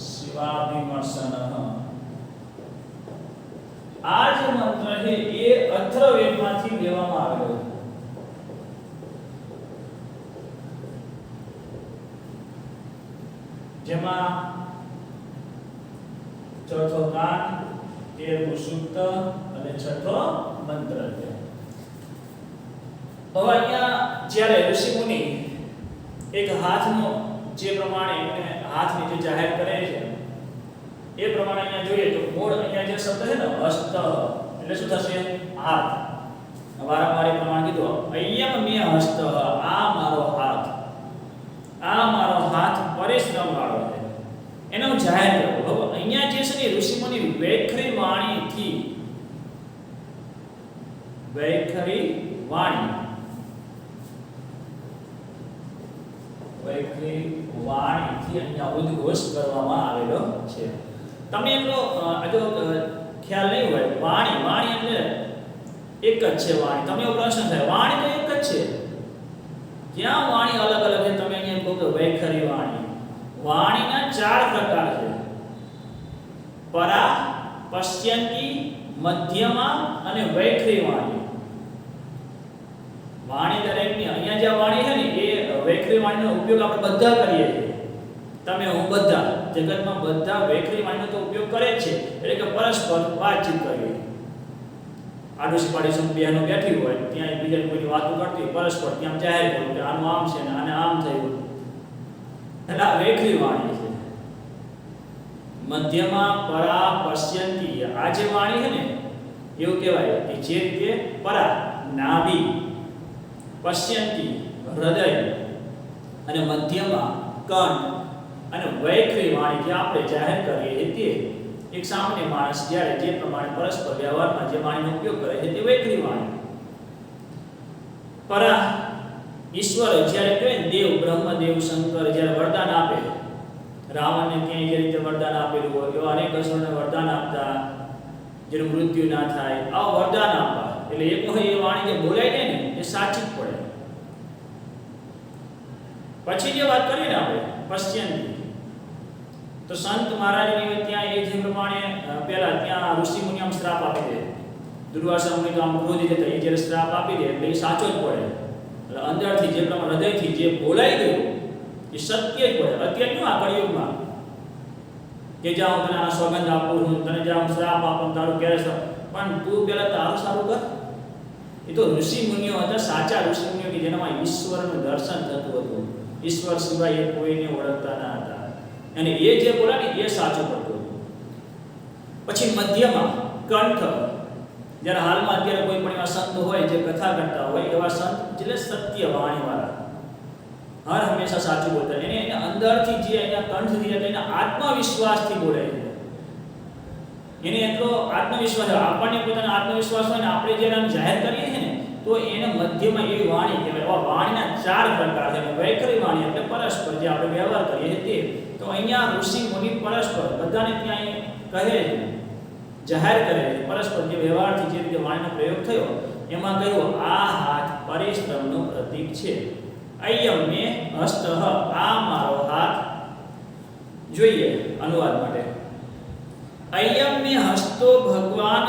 शिवाभिमर्शन. આ જે મંત્ર છે એ અથર્વવેદમાંથી લેવામાં આવેલો છે. જેમાં ચોથો કાન, 13મું સૂક્ત અને છઠ્ઠો મંત્ર છે. હવે અહીંયા જ્યારે ઋષિ મુનિ એક હાથનો જે પ્રમાણે એને હાથની જે જાહેર કરે છે એ પ્રમાણે અહીંયા જોઈએ તો મૂળ અહીંયા જે શબ્દ છે ને હસ્ત એટલે શું થશે? હાથ. વારંવાર એ પ્રમાણે કીધું અયમ મે હસ્ત, આ મારો હાથ, આ મારો હાથ પરિશ્રમ વાળો છે, એનો જાહેર કરવો. હવે અહીંયા જે છે ને ઋષિમુનિ વૈખરી વાણીથી, વૈખરી વાણી, વૈખરી વાણીથી અહીંયા ઉદ્ઘોષ કરવામાં આવેલો છે. તમને એટલો જો ખ્યાલ નહીં હોય, વાણી, વાણી એટલે એક જ છે વાણી. તમે એવો પ્રશ્ન થાય, વાણી તો એક જ છે, ક્યાં વાણી અલગ અલગ છે? તમે અહીંયા કહો કે વૈખરી વાણી. વાણીના 4 પ્રકાર છે: પરા, પશ્યંતી, મધ્યમા અને વૈખરી વાણી. વાણી દરેકની અહીંયા જે વાણી છે ને એ વૈખરી વાણીનો ઉપયોગ આપણે બધા કરીએ છીએ. તમે હું બધા, જગતમાં બધા વૈખરી વાણીનો તો ઉપયોગ કરે જ છે. એટલે કે પરસ્પર વાતચીત કરીએ. આડોશી પાડોશી બહેનો બેઠી હોય ત્યાં એકબીજાને કોઈની વાતો કરતી હોય, પરસ્પર ત્યાં જાહેર કરવું કે આનું આમ છે ને આને આમ થયું. એટલે આ વૈખરી વાણી છે. મધ્યમાં, પરા, પશ્યંતી, આ જે વાણી છે ને એવું કહેવાય કે જે રીતે પરા નાભી, પશ્યંતી હૃદય અને મધ્યમાં કંઠ અને વૈખરી વાણી જે આપણે જાહેર કરીએ તે એક સામાન્ય માણસ જ્યારે જે પ્રમાણે પરસ્પર વ્યવહારમાં જે વાણીનો ઉપયોગ કરે છે તે વૈખરી વાણી. પરા ઈશ્વર જ્યારે કહે દેવ, બ્રહ્મદેવ, શંકર જ્યારે વરદાન આપે, રાવણને ક્યાંય જે રીતે વરદાન આપેલું હોય એવા અનેક અસુરોને વરદાન આપતા જેનું મૃત્યુ ના થાય, આવા વરદાન આપવા. એટલે એક વખત એ વાણી જે બોલાય જાય ને એ સાચી જ પડે. પછી જે વાત કરીએ ને આપણે પશ્યંતી, તો સંત મહારાજની ત્યાં એ જે પ્રમાણે પહેલા ત્યાં ઋષિ મુનિ આમ શ્રાપ આપી દે, દુર્વાસા મુનિ તો આમ ક્રોધી જતા, એ જ્યારે શ્રાપ આપી દે એટલે એ સાચો જ પડે. એટલે અંદરથી જે પ્રમાણે હૃદયથી જે બોલાઈ ગયું એ સત્ય જ પડે. અત્યારે શું આ કળિયુગમાં કે જ્યાં હું તને આ સોગંદ આપું છું, તને જ્યાં હું શ્રાપ આપું તારું ક્યારે, પણ તું પહેલા તારું સારું કર. એ તો ઋષિ મુનિઓ હતા, સાચા ઋષિ મુનિઓ કે જેનામાં ઈશ્વરનું દર્શન થતું હતું, ઈશ્વર સિવાય એ કોઈને ઓળખતા ના હતા, અને એ જે બોલા ને એ સાચું પડતું હતું. પછી મધ્યમાં કંઠ, જ્યારે હાલમાં અત્યારે કોઈ પણ એવા સંત હોય જે કથા કરતા હોય, એવા સંત એટલે સત્ય વાણીવાળા, હર હંમેશા સાચું બોલતા, એને અંદરથી જે અહીંયા કંઠથી એટલે એના આત્મવિશ્વાસથી બોલે છે. એને એટલો આત્મવિશ્વાસ, આપણને પોતાનો આત્મવિશ્વાસ હોય ને આપણે જ્યારે આમ જાહેર કરીએ છીએ ને તો એને મધ્યમાં એવી વાણી કહેવાય. આ વાણીના 4 પ્રકાર છે. વૈખરી વાણી એટલે પરસ્પર જે આપણે વ્યવહાર કરીએ તે. તો અહીંયા ઋષિ મુનિ પરસ્પર બધાને ત્યાં કહે છે, જાહેર કરે છે, પરસ્પર જે વ્યવહારથી જે રીતે વાણીનો પ્રયોગ થયો એમાં કહ્યું આ હાથ પરિશ્રમનું પ્રતીક છે. અયમ મે હસ્ત, આ મારો હાથ. જોઈએ અનુવાદ માટે. અયમ મે હસ્તો ભગવાન,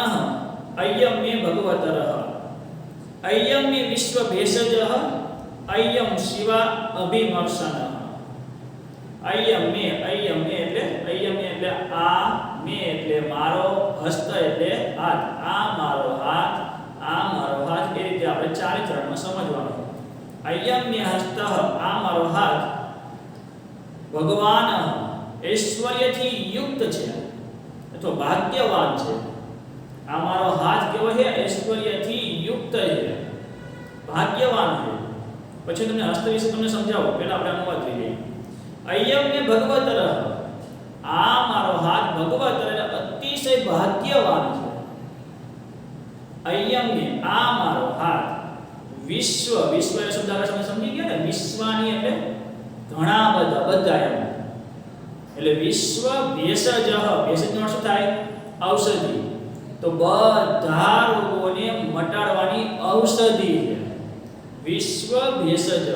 અયમ મે ભગવતર, અયમ મે વિશ્વ ભેષજ, અયમ શિવા અભિમર્શન. અય્યમ મે એટલે આ, મે એટલે મારો, હસ્ત એટલે હાથ, આ મારો હાથ, આ મારો હાથ. એ રીતે આપણે ચારે ચરણમાં સમજવાનું. અય્યમ મે હસ્તઃ, આ મારો હાથ ભગવાન ઐશ્વર્યથી યુક્ત છે અથવા ભાગ્યવાન છે. આ મારો હાથ કેવો છે? ઐશ્વર્યથી યુક્ત છે, ભાગ્યવાન છે. પછી તમને હસ્ત વિશે તમને સમજાવો, પહેલા આપણે અનુવાદ કરીએ. અય્યમ મે ભગવતર, આ મારો હાથ ભગવતર એટલે અતિશય ભાગ્યવાન છે. અય્યમ મે, આ મારો હાથ વિશ્વ, વિશ્વ એટલે શબ્દ આગળ તમે સમજી ગયા ને, વિશ્વાની એટલે ઘણા બધા એમ. એટલે વિશ્વ ભેષજ, ભેષજનો શું થાય? ઔષધિ. તો બધા રોગોને મટાડવાની ઔષધિ છે. વિશ્વ ભેષજ,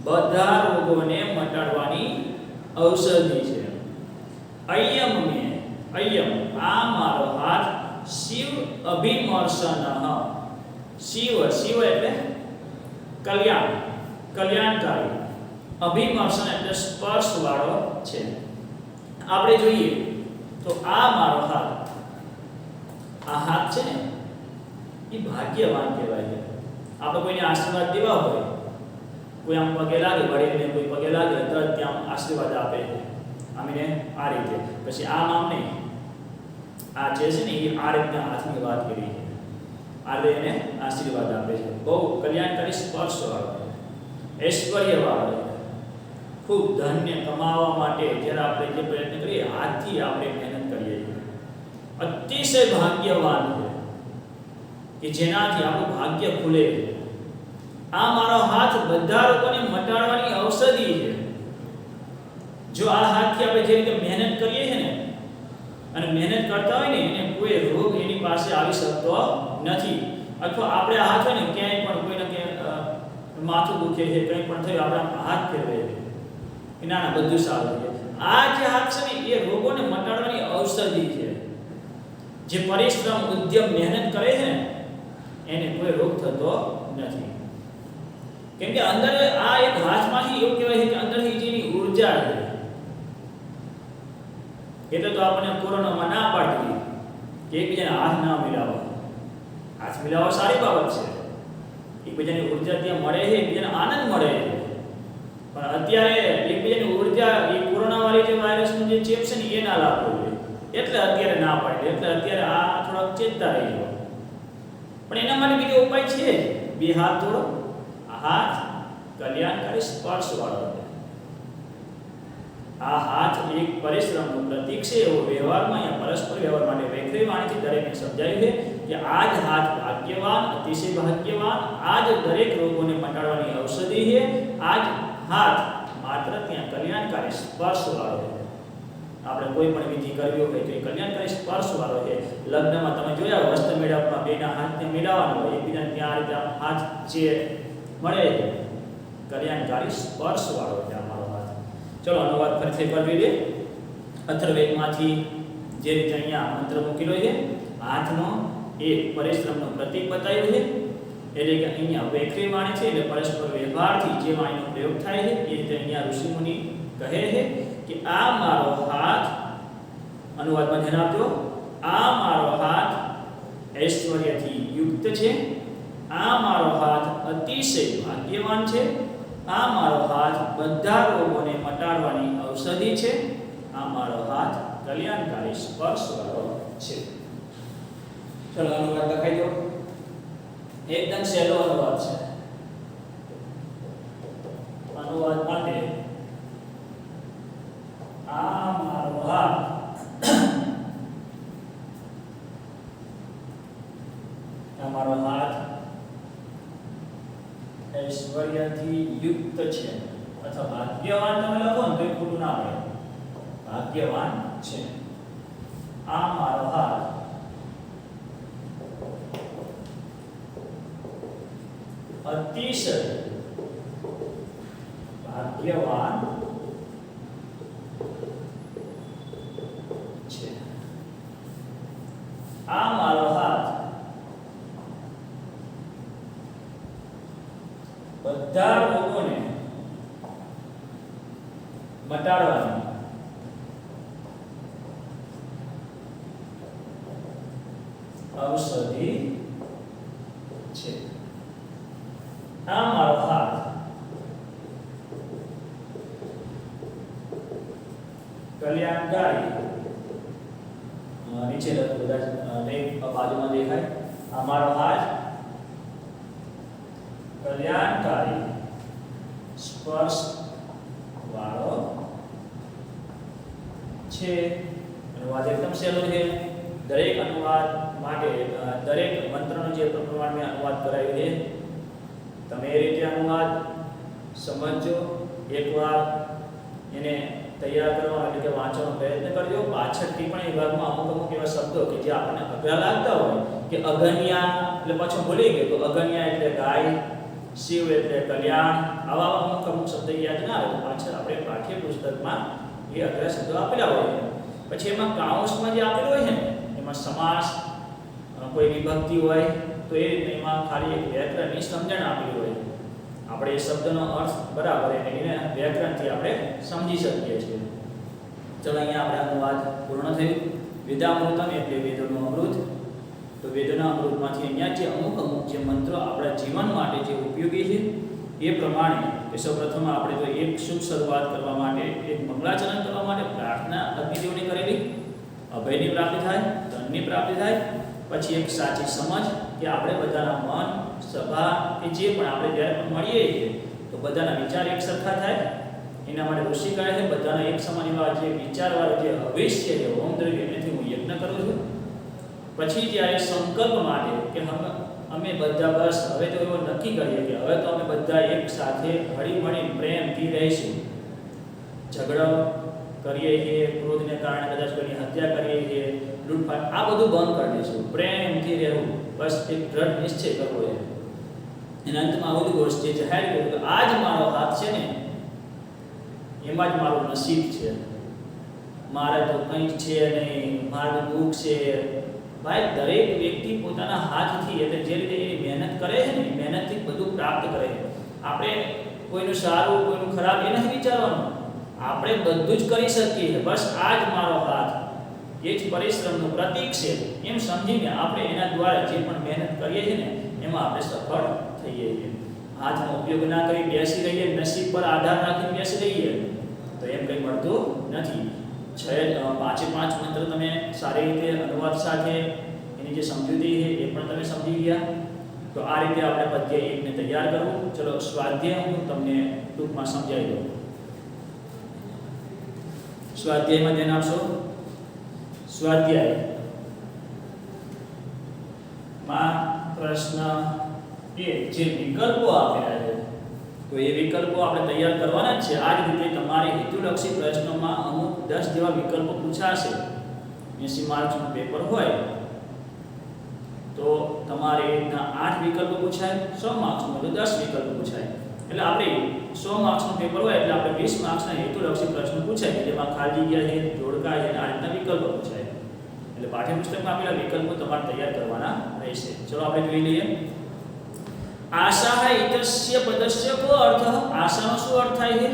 બધા રોગોને મટાડવાની ઔષધિ છે. અય્યમ મે, અય્યમ આ મારો હાથ શિવ અભિમર્શન, શિવ, શિવ એટલે કલ્યાણ, કલ્યાણકારી. અભિમર્શન એટલે સ્પર્શ વાળો છે. આપણે જોઈએ તો આ મારો હાથ, આ હાથ છે ને એ ભાગ્યવાન કહેવાય છે. આપણે કોઈને આશીર્વાદ દેવા હોય, કોઈ આમ પગે લાગે, વડીલને કોઈ પગે લાગે તરત ત્યાં આશીર્વાદ આપે છે આમને આ રીતે. પછી આમ નહીં, આ જે છે ને એ આ રીતના હાથની વાત કરી છે, આ રીતે એને આશીર્વાદ આપે છે. બહુ કલ્યાણકારી સ્પર્શ વાળો, ઐશ્વર્ય વાળો, ખૂબ ધન્ય કમાવા માટે જ્યારે આપણે જે પ્રયત્ન કરીએ, હાથથી આપણે મહેનત કરીએ છીએ, અતિશય ભાગ્યવાન છે કે જેનાથી આપણું ભાગ્ય ખુલે. આ મારો હાથ બધા લોકોને મટાડવાની ઔષધિ છે. જો આ હાથથી આપણે જે રીતે મહેનત કરીએ છીએ ને, અને મહેનત કરતા હોય ને, એને કોઈ રોગ એની પાસે આવી શકતો નથી. અથવા આપણે આ હાથ હોય ને ક્યાંય પણ કોઈને ક્યાંય માથું દુખે છે, કંઈ પણ થયું, આપણે હાથ ફેરવે છે, ના બધું સારું છે. આ જે હાથ છે ને એ રોગોને મટાડવાની ઔષધિ છે. જે પરિશ્રમ, ઉદ્યમ, મહેનત કરે છે ને એને કોઈ રોગ થતો નથી. કેમ કે અંદર આ એક હાથમાંથી એવું કહેવાય છે કે અંદરથી જેની ઉર્જા છે. એટલે તો આપણે કોરોનામાં ના પાડતી કે એકબીજાને હાથ ના મિલાવો. હાથ મિલાવો સારી બાબત છે, એકબીજાની ઉર્જા ત્યાં મળે છે, એકબીજાને આનંદ મળે છે. પણ અત્યારે એકબીજાની ઉર્જા એ કોરોના વાળી જે વાયરસનો જે ચેપ છે ને એ ના લાગવો જોઈએ, એટલે અત્યારે ના પાડે. એટલે અત્યારે આ થોડાક ચેતતા રહી જાઓ. પણ એના માટે બીજો ઉપાય છે. બે હાથ જોડો, આ હાથ કલ્યાણકારી સ્પર્શ વાળો છે. આ હાથ એક પરિશ્રમનું પ્રતીક છે. એવો વ્યવહારમાં અહીંયા પરસ્પર વ્યવહાર માટે વૈખરી વાણીથી દરેકને સમજાયું છે કે આ જ હાથ ભાગ્યવાન, અતિશય ભાગ્યવાન, આ જ દરેક રોગોને મટાડવાની ઔષધિ છે. આ જ હાથ માત્ર ત્યાં કલ્યાણકારી સ્પર્શ વાળો છે. આપણે કોઈ પણ વિધિ કરવી હોય તો એ કલ્યાણકારી સ્પર્શ વાળો છે. લગ્નમાં તમે જોયા હસ્ત મેળાપમાં બેના હાથને મિલાવવાનો હોય, એકબીજાને ત્યાં આ રીતે હાથ જે મળે છે, કલ્યાણકારી સ્પર્શ વાળો છે અમારો હાથ. ચલો અનુવાદ ફરીથી કરવી દે. અથર્વવેદમાંથી જે રીતે અહીંયા મંત્ર મૂકેલો છે, હાથનો એક પરિશ્રમનું પ્રતીક બતાવ્યું છે. એટલે કે અહીંયા વૈખરી વાણી છે, એટલે પરસ્પર વ્યવહારથી જે વાણીનો પ્રયોગ થાય છે એ રીતે અહીંયા ઋષિમુનિ કહે છે કે આ મારો હાથ, અનુવાદમાં ધ્યાન આપજો, આ મારો હાથ ઐશ્વર્યથી યુક્ત છે, આ મારો હાથ અતિશય ભાગ્યવાન છે, આ મારો હાથ બધા રોગોને મટાડવાની ઔષધિ છે, આ મારો હાથ કલ્યાણકારી સ્પર્શ વાળો છે. ચલો અનુવાદ લખાઈ દો. એકદમ સહેલો અનુવાદ છે. અનુવાદ માટે આ મારો હાથ તમારો હાથ ઐશ્વર્યથી યુક્ત છે, અથવા ભાગ્યવાન તમે લખો ને તો એ ખોટું ના પડે, ભાગ્યવાન છે. આ મારો હાથ અતિશય ભાગ્યવાન છે. આ મારો હાથ બધા રોગોને મટાડવાની. ઔષધિ છે. આ મારો હાથ કલ્યાણકારી, નીચે બધા નહીં બાજુમાં દેખાય. આ મારો હાથ કલ્યાણકારી સ્પર્શ વાળો છે. અનુવાદ એકદમ સહેલો છે. દરેક અનુવાદ માટે દરેક મંત્રનો જે પ્રમાણે મેં અનુવાદ કરાવ્યો છે, તમે એ રીતે અનુવાદ સમજો. એકવાર એને તૈયાર કરવાનો એટલે કે વાંચવાનો પ્રયત્ન કરજો. પાછળ ટિપ્પણી વિભાગમાં અમુક એવા શબ્દો કે જે આપણને અઘરા લાગતા હોય, કે અગન્યા એટલે પાછું ભૂલી ગયો તો અગન્યા એટલે ગાય, શિવ એટલે કલ્યાણ, આવા અમુક શબ્દ યાદ ના આવે તો પાછળ આપણે પાઠ્યપુસ્તકમાં એ અઘરા શબ્દો આપેલા હોય. પછી એમાં કાઉન્સમાં જે આપેલું હોય છે ને, એમાં સમાસ, કોઈ વિભક્તિ હોય તો એ રીતે એમાં ખાલી એક વ્યાકરણની સમજણ આપેલી હોય. આપણે એ શબ્દનો અર્થ બરાબર એને વ્યાકરણથી આપણે સમજી શકીએ છીએ. ચલો અહીંયા આપણે અનુવાદ પૂર્ણ થયું. વેદામૃતમ એટલે વેદોનું અમૃત. તો વેદોના અમૃતમાંથી અહીંયા જે અમુક જે મંત્રો આપણા જીવન માટે જે ઉપયોગી છે એ પ્રમાણે કે સૌપ્રથમ આપણે તો એક શુભ શરૂઆત કરવા માટે, એક મંગળાચરણ કરવા માટે પ્રાર્થના અગ્નિદેવને કરેલી, અભયની પ્રાપ્તિ થાય, ધનની પ્રાપ્તિ થાય. પછી એક સાચી સમજ કે આપણે બધાના મન, સભા કે જે પણ આપણે જ્યારે પણ મળીએ છીએ તો બધાના વિચાર એક સરખા થાય. એના માટે ઋષિ કહે છે બધાના એક સમાન એવા જે વિચારવાળો જે હવિષ્ય છે, હોમ દ્રવ્ય, એનાથી હું યજ્ઞ કરું છું. પછી જ્યારે સંકલ્પ માટે કે અમે બધા બસ હવે તો એવો નક્કી કરીએ કે હવે તો અમે બધા એક સાથે હળીમળી પ્રેમથી રહીશું. ઝઘડો કરીએ છીએ, ક્રોધને કારણે કદાચ કોઈની હત્યા કરીએ છીએ, લૂંટફાટ, આ બધું બંધ કરી દઈશું. પ્રેમથી રહેવું, બસ એક દ્રઢ નિશ્ચય કરવો છે. એના અંતમાં આવું જ ગોષ્ઠ જે જાહેર કર્યું કે આ જ મારો હાથ છે ને એમાં જ મારું નસીબ છે, મારે તો કંઈ છે નહીં, મારું દુઃખ છે. ભાઈ દરેક વ્યક્તિ પોતાના હાથથી એટલે જે રીતે એ મહેનત કરે છે ને, મહેનતથી બધું પ્રાપ્ત કરે છે. આપણે કોઈનું સારું કોઈનું ખરાબ એ નથી વિચારવાનું, આપણે બધું જ કરી શકીએ. બસ આ જ મારો હાથ એ જ પરિશ્રમનું પ્રતીક છે એમ સમજીને આપણે એના દ્વારા જે પણ મહેનત કરીએ છીએ ને એમાં આપણે સફળ થઈએ છીએ. હાથનો ઉપયોગ ના કરી બેસી રહીએ, નસીબ પર આધાર રાખીને બેસી રહીએ તો એમ કંઈ મળતું નથી. પાંચે પાંચ મંત્ર તમે સારી રીતે અનુવાદ સાથે એની જે સમજૂતી છે એ પણ તમે સમજી ગયા. તો આ રીતે આપણે પદ્ય 1 ને તૈયાર કરવું. ચલો સ્વાધ્યાય હું તમને ટૂંકમાં સમજાવી દઉં. સ્વાધ્યાયમાં ધ્યાન આપશો. સ્વાધ્યાય માં પ્રશ્ન એ જે વિકલ્પો આપેલા છે તો એ વિકલ્પો આપણે તૈયાર કરવાના જ છે. આ જ રીતે તમારી હેતુલક્ષી પ્રશ્નોમાં અમુક 10 જેવા વિકલ્પો પૂછાશે. 80 માર્ક્સનું પેપર હોય તો તમારે એના 8 વિકલ્પો પૂછાય, 100 માર્ક્સનું એટલે 10 વિકલ્પો પૂછાય. એટલે આપણે 100 માર્ક્સનું પેપર હોય એટલે આપણે 20 માર્ક્સના હેતુલક્ષી પ્રશ્નો પૂછાય જેમાં ખાલી જગ્યા છે, જોડકા છે, આ રીતના વિકલ્પો પૂછાય. એટલે પાઠ્યપુસ્તકમાં આપેલા વિકલ્પો તમારે તૈયાર કરવાના રહેશે. ચલો આપણે જોઈ લઈએ. આશા ઇતસ્ય પદસ્ય કો અર્થ. આશાનો શું અર્થ થાય છે?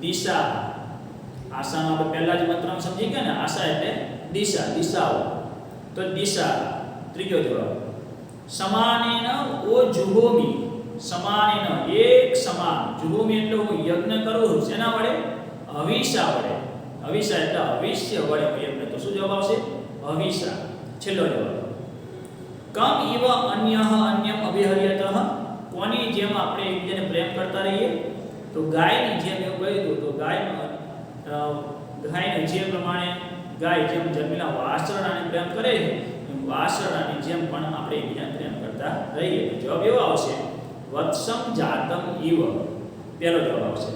દિશા. આશાનો આપણે પહેલા જ મંત્રમાં સમજી ગયા ને, આશા એટલે દિશા, દિશાઓ. તો દિશા. ત્રીજો જવાબ સમાનેન ઓ જુહોમિ. સમાનેન એક સમાન, જુહોમિ એટલે હું યજ્ઞ કરું છું. શેના વડે? હવિષા વડે. હવિષા એટલે હવિષ્ય વડે હું યજ્ઞ. તો શું જવાબ આવશે? હવિષા. છેલ્લો જવાબ કમ ઇવ અન્યઃ અન્યમ અવિહર્યતઃ. કોની જેમ આપણે એકબીજાને પ્રેમ કરતા રહીએ? તો ગાયની જેમ એવું કહ્યું તો ગાયને જે પ્રમાણે ગાય જેમ જન્મેલા વાછરડાને પ્રેમ કરે છે એમ વાછરડાની જેમ પણ આપણે એકબીજાને પ્રેમ કરતા રહીએ. તો જવાબ એવો આવશે વત્સમ જાતમ ઇવ. પહેલો જવાબ આવશે.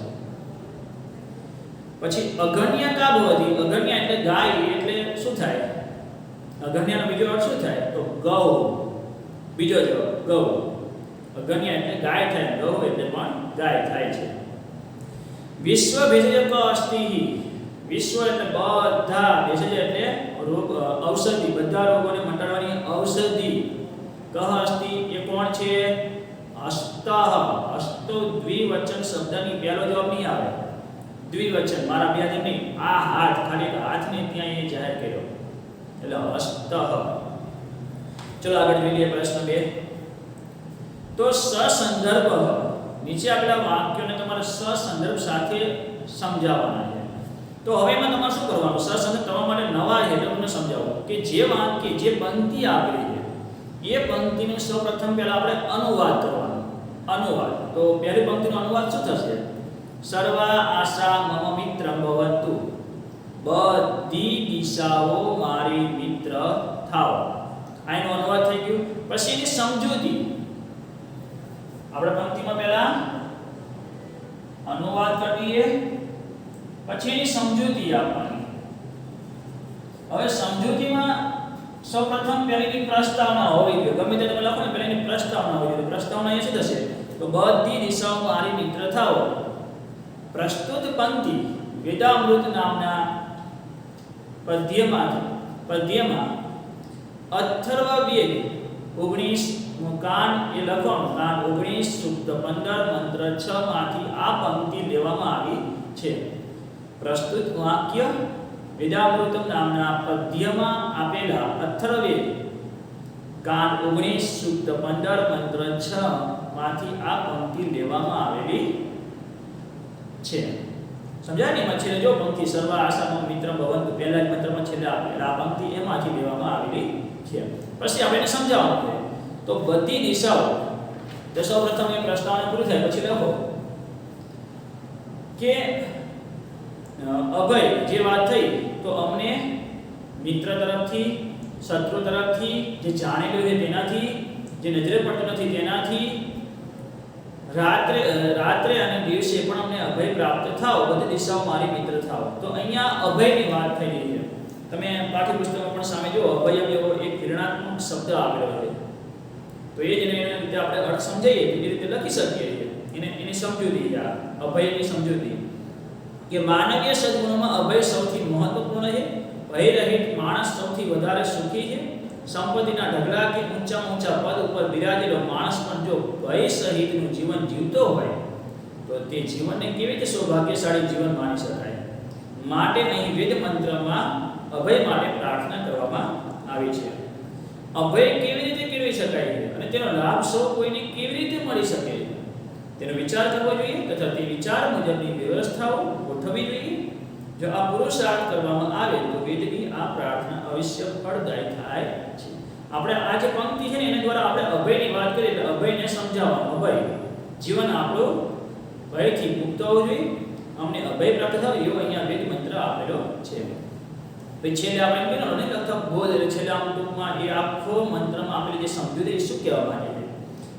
પછી અગણ્ય કા ભવતિ. અગણ્ય એટલે ગાય એટલે શું થાય? અગણ્યનો બીજો અર્થ શું થાય? તો ગૌ. બીજો જવાબ ગૌ. અગણ્ય એટલે ગાય થાય, ગૌ એટલે પણ ગાય થાય છે. વિશ્વ ભેષજ અસ્તિ. વિશ્વ એટલે બધા, ભેષજ એટલે રોગ, ઔષધિ, બધા રોગોને મટાડવાની ઔષધિ. કહ અસ્તિ એ કોણ છે? અસ્તઃ. અસ્તો દ્વિવચન શબ્દની પહેલો જવાબ નહીં આવે. દ્વિવચન મારા બે હાથ નહીં, આ હાથ ખાલી હાથને ત્યાં એ જાહેર કર્યો એટલે હસ્તઃ. ચલો આગળ જોઈ લઈએ પ્રશ્ન 2. તો સસંદર્ભ નીચે આપેલા વાક્યોને તમારે સસંદર્ભ સાથે સમજાવવાના છે. તો હવે એમાં તમારે શું કરવાનું? સસંદર્ભ તમારા માટે નવા છે એટલે તમને સમજાવું કે જે વાક્ય જે પંક્તિ આપેલી છે એ પંક્તિનો સૌપ્રથમ પહેલા આપણે અનુવાદ કરવાનો. અનુવાદ તો પહેલી પંક્તિનો અનુવાદ શું થશે? સર્વા આશા મમ મિત્ર ભવંતુ, બધી દિશાઓ મારી મિત્ર થાઓ. આનો અનુવાદ થઈ ગયો. પછી એની સમજૂતી આપણે પંક્તિમાં પહેલા અનુવાદ કરીએ, પછી એની સમજૂતી આપવાની. હવે સમજૂતીમાં સૌપ્રથમ પહેલીની પ્રસ્તાવના હોવી જોઈએ. ગમે તે તમે લખો ને પહેલીની પ્રસ્તાવના હોવી જોઈએ. પ્રસ્તાવના એ શું થશે? તો બધી દિશાઓ મારી મિત્ર થાઓ. પ્રસ્તુત પંક્તિ વેદામૃત નામના પદ્યમાં અથર્વવેદ 19 કાન એ લખવાનું. કાન 19 સૂક્ત 15 મંત્ર 6 માંથી આ પંક્તિ લેવામાં આવી છે. પ્રસ્તુત વાક્ય વેદામૃતમ નામના પદ્યમાં આપેલા અથર્વવેદ કાન 19 સૂક્ત 15 મંત્ર 6 માંથી આ પંક્તિ લેવામાં આવેલી છે. સમજાય ને? એમાં છેલ્લે જો પંક્તિ સર્વા આશામાં મિત્ર ભવંતુ પહેલા જ મંત્રમાં છેલ્લે આપેલા આ પંક્તિ એમાંથી લેવામાં આવેલી છે. પછી આપણે એને સમજાવવાનું છે. તો બધી દિશાઓ તો સૌપ્રથમ એ પ્રસ્તાવના પૂરું થાય પછી લખો કે અભય જે વાત થઈ તો અમને મિત્ર તરફથી, શત્રુ તરફથી, જે જાણેલું છે તેનાથી, જે નજરે પડતું નથી તેનાથી, રાત્રે અને દિવસે પણ અમને અભય પ્રાપ્ત થાઓ. બધી દિશાઓ મારી મિત્ર થાઓ. તો અહીંયા અભયની વાત થઈ રહી છે. તમે પાઠ્યપુસ્તકમાં પણ સામે જુઓ અભય એવો એક વિરણાત્મક શબ્દ આવેલો છે. તો એ જ એના રીતે આપણે અર્થ સમજાઈએ તો એ રીતે લખી શકીએ છીએ. એની સમજૂતી આ અભયની સમજૂતી કે માનવીય સદગુણોમાં અભય સૌથી મહત્વપૂર્ણ છે. ભય રહિત માણસ સૌથી વધારે સુખી છે. સંપત્તિના ઢગલા કે ઊંચા પદ ઉપર બિરાજેલો માણસ પણ જો ભય સહિતનું જીવન જીવતો હોય તો તે જીવનને કેવી રીતે સૌભાગ્યશાળી જીવન માની શકાય. માટે અહીં વેદ મંત્રમાં અભય માટે પ્રાર્થના કરવામાં આવી છે. અભય કેવી રીતે કેળવી શકાય છે અને તેનો લાભ સૌ કોઈને કેવી રીતે મળી શકે તેનો વિચાર કરવો જોઈએ તથા તે વિચાર મુજબની વ્યવસ્થાઓ ગોઠવવી જોઈએ. જો આ પુરુષાર્થ કરવામાં આવે તો વેદની આ પ્રાર્થના અવશ્ય ફળદાયી થાય છે. આપણે આ જે પંક્તિ છે ને એના દ્વારા આપણે અભયની વાત કરીએ એટલે અભયને સમજાવવાનું. અભય જીવન આપણું ભયથી મુક્ત હોવું જોઈએ. અમને અભય પ્રાપ્ત થાય એવો અહીંયા વેદ મંત્ર આપેલો છે. પછી છેલ્લે આપણે એમ કહેવાનું ને લગતા બોધ એટલે છેલ્લે આમ ટૂંકમાં એ આખો મંત્રમાં આપેલી જે સમજૂતી શું કહેવા માંગે છે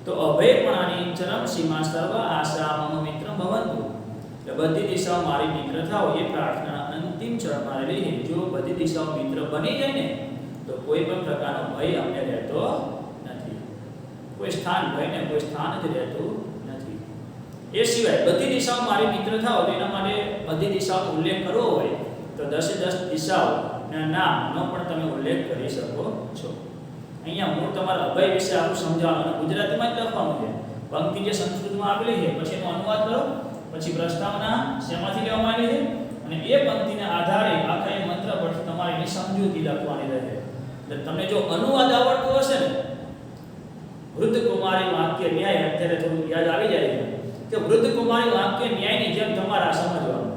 તો અભયપણાની ચરમ સીમા સર્વ આશા મમ મિત્ર ભવંતુ. બધી દિશાઓ મારી મિત્ર થાઓ એ પ્રાર્થના અંતિમ ચરણમાં રહી છે. જો બધી દિશાઓ મિત્ર બની જાય ને તો કોઈ પણ પ્રકારનો ભય અમને રહેતો નથી. કોઈ સ્થાન ભયને કોઈ સ્થાન જ રહેતું નથી. એ સિવાય બધી દિશાઓ મારી મિત્ર થાઓ તો એના માટે બધી દિશાઓનો ઉલ્લેખ કરવો હોય તો 10 દિશાઓના નામનો પણ તમે ઉલ્લેખ કરી શકો છો. અહીંયા હું તમારા અભય વિશે આખું સમજાવવાનું ગુજરાતીમાં જ લખવાનું છે. પંક્તિ જે સંસ્કૃતમાં આપેલી છે પછી એનો અનુવાદ કરો, પછી પ્રસ્તાવના શેમાંથી લેવામાં આવી છે અને એ પંક્તિના આધારે આખા એ મંત્ર પરથી તમારે એની સમજૂતી લખવાની રહે. એટલે તમને જો અનુવાદ આવડતો હશે ને વૃદ્ધ કુમારી વાક્ય ન્યાય અત્યારે થોડું યાદ આવી જાય છે કે વૃદ્ધ કુમારી વાક્ય ન્યાયની જેમ તમારા સમજવાનું.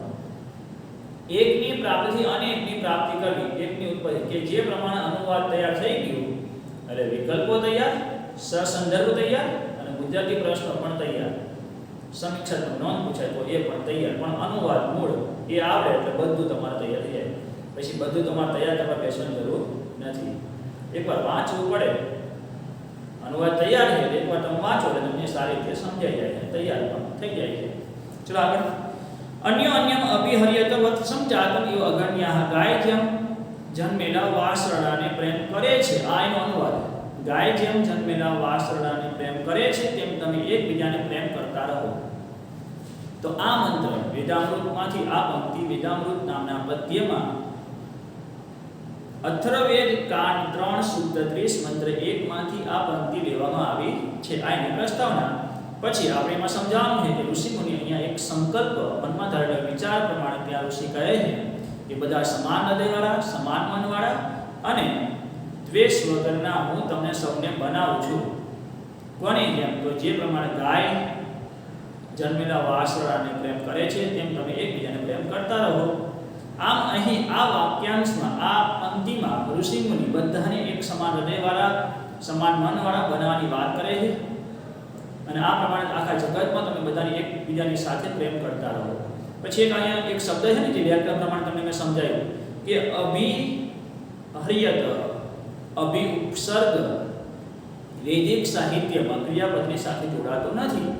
એકની પ્રાપ્તિથી અનેકની પ્રાપ્તિ કરવી, એકની ઉત્પત્તિ કે જે પ્રમાણે અનુવાદ તૈયાર થઈ ગયું એટલે વિકલ્પો તૈયાર, સસંદર્ભ તૈયાર અને ગુજરાતી પ્રશ્નો પણ તૈયાર. સમીક્ષાત્મક નોંધ પૂછાય તો એ પણ તૈયાર. પણ અનુવાદ મૂળ એ આવડે એટલે બધું તમારે તૈયાર થઈ જાય. પછી બધું તમારે તૈયાર કરવા બેસવાની જરૂર નથી. એકવાર વાંચવું પડે. અનુવાદ તૈયાર છે એકવાર તમે વાંચો એટલે તમને સારી રીતે સમજાઈ જાય છે, તૈયાર પણ થઈ જાય છે. ચલો આગળ. અન્યમ અભિહર્યતવત સમજાતમ એવો અગણ્યાહ ગાય જેમ જન્મેલા વાસરડાને પ્રેમ કરે છે. આ એનો અનુવાદ. ગાય જેમ જન્મેલા વાસરડાને પ્રેમ કરે છે તેમ તમે એકબીજાને પ્રેમ કરતા રહો. તો આ મંત્ર વેદામૃતમાંથી આ પંક્તિ વેદામૃત નામના પદ્યમાં અથર્વવેદ કાન 3 સૂક્ત 30 મંત્ર 1 માંથી આ પંક્તિ લેવામાં આવી છે. આ એની પ્રસ્તાવના. પછી આપણે એમાં સમજાવવાનું છે કે ઋષિમુનિ અહીંયા એક સંકલ્પ મનમાં ધારેલા વિચાર પ્રમાણે ત્યાં ઋષિ કહે છે કે બધા સમાન હૃદયવાળા, સમાન મનવાળા અને દ્વેષ વગરના હું તમને સૌને બનાવું છું. કોની જેમ? તો જે પ્રમાણે ગાય જન્મેલા વાછરડાને પ્રેમ કરે છે તેમ તમે એકબીજાને પ્રેમ કરતા રહો. આમ અહીં આ વાક્યાંશમાં આ પંક્તિમાં ઋષિમુનિ બધાને એક સમાન હૃદયવાળા, સમાન મનવાળા બનાવવાની વાત કરે છે અને આ પ્રમાણે આખા જગતમાં તમે બધાની એકબીજાની સાથે પ્રેમ કરતા રહો. પછી એક અહીંયા એક શબ્દ છે ને જે વ્યાકરણ પ્રમાણે તમને મેં સમજાવ્યું કે અભિહર્યત, અભિ ઉપસર્ગ વૈદિક સાહિત્યમાં ક્રિયાપદની સાથે જોડાતો નથી.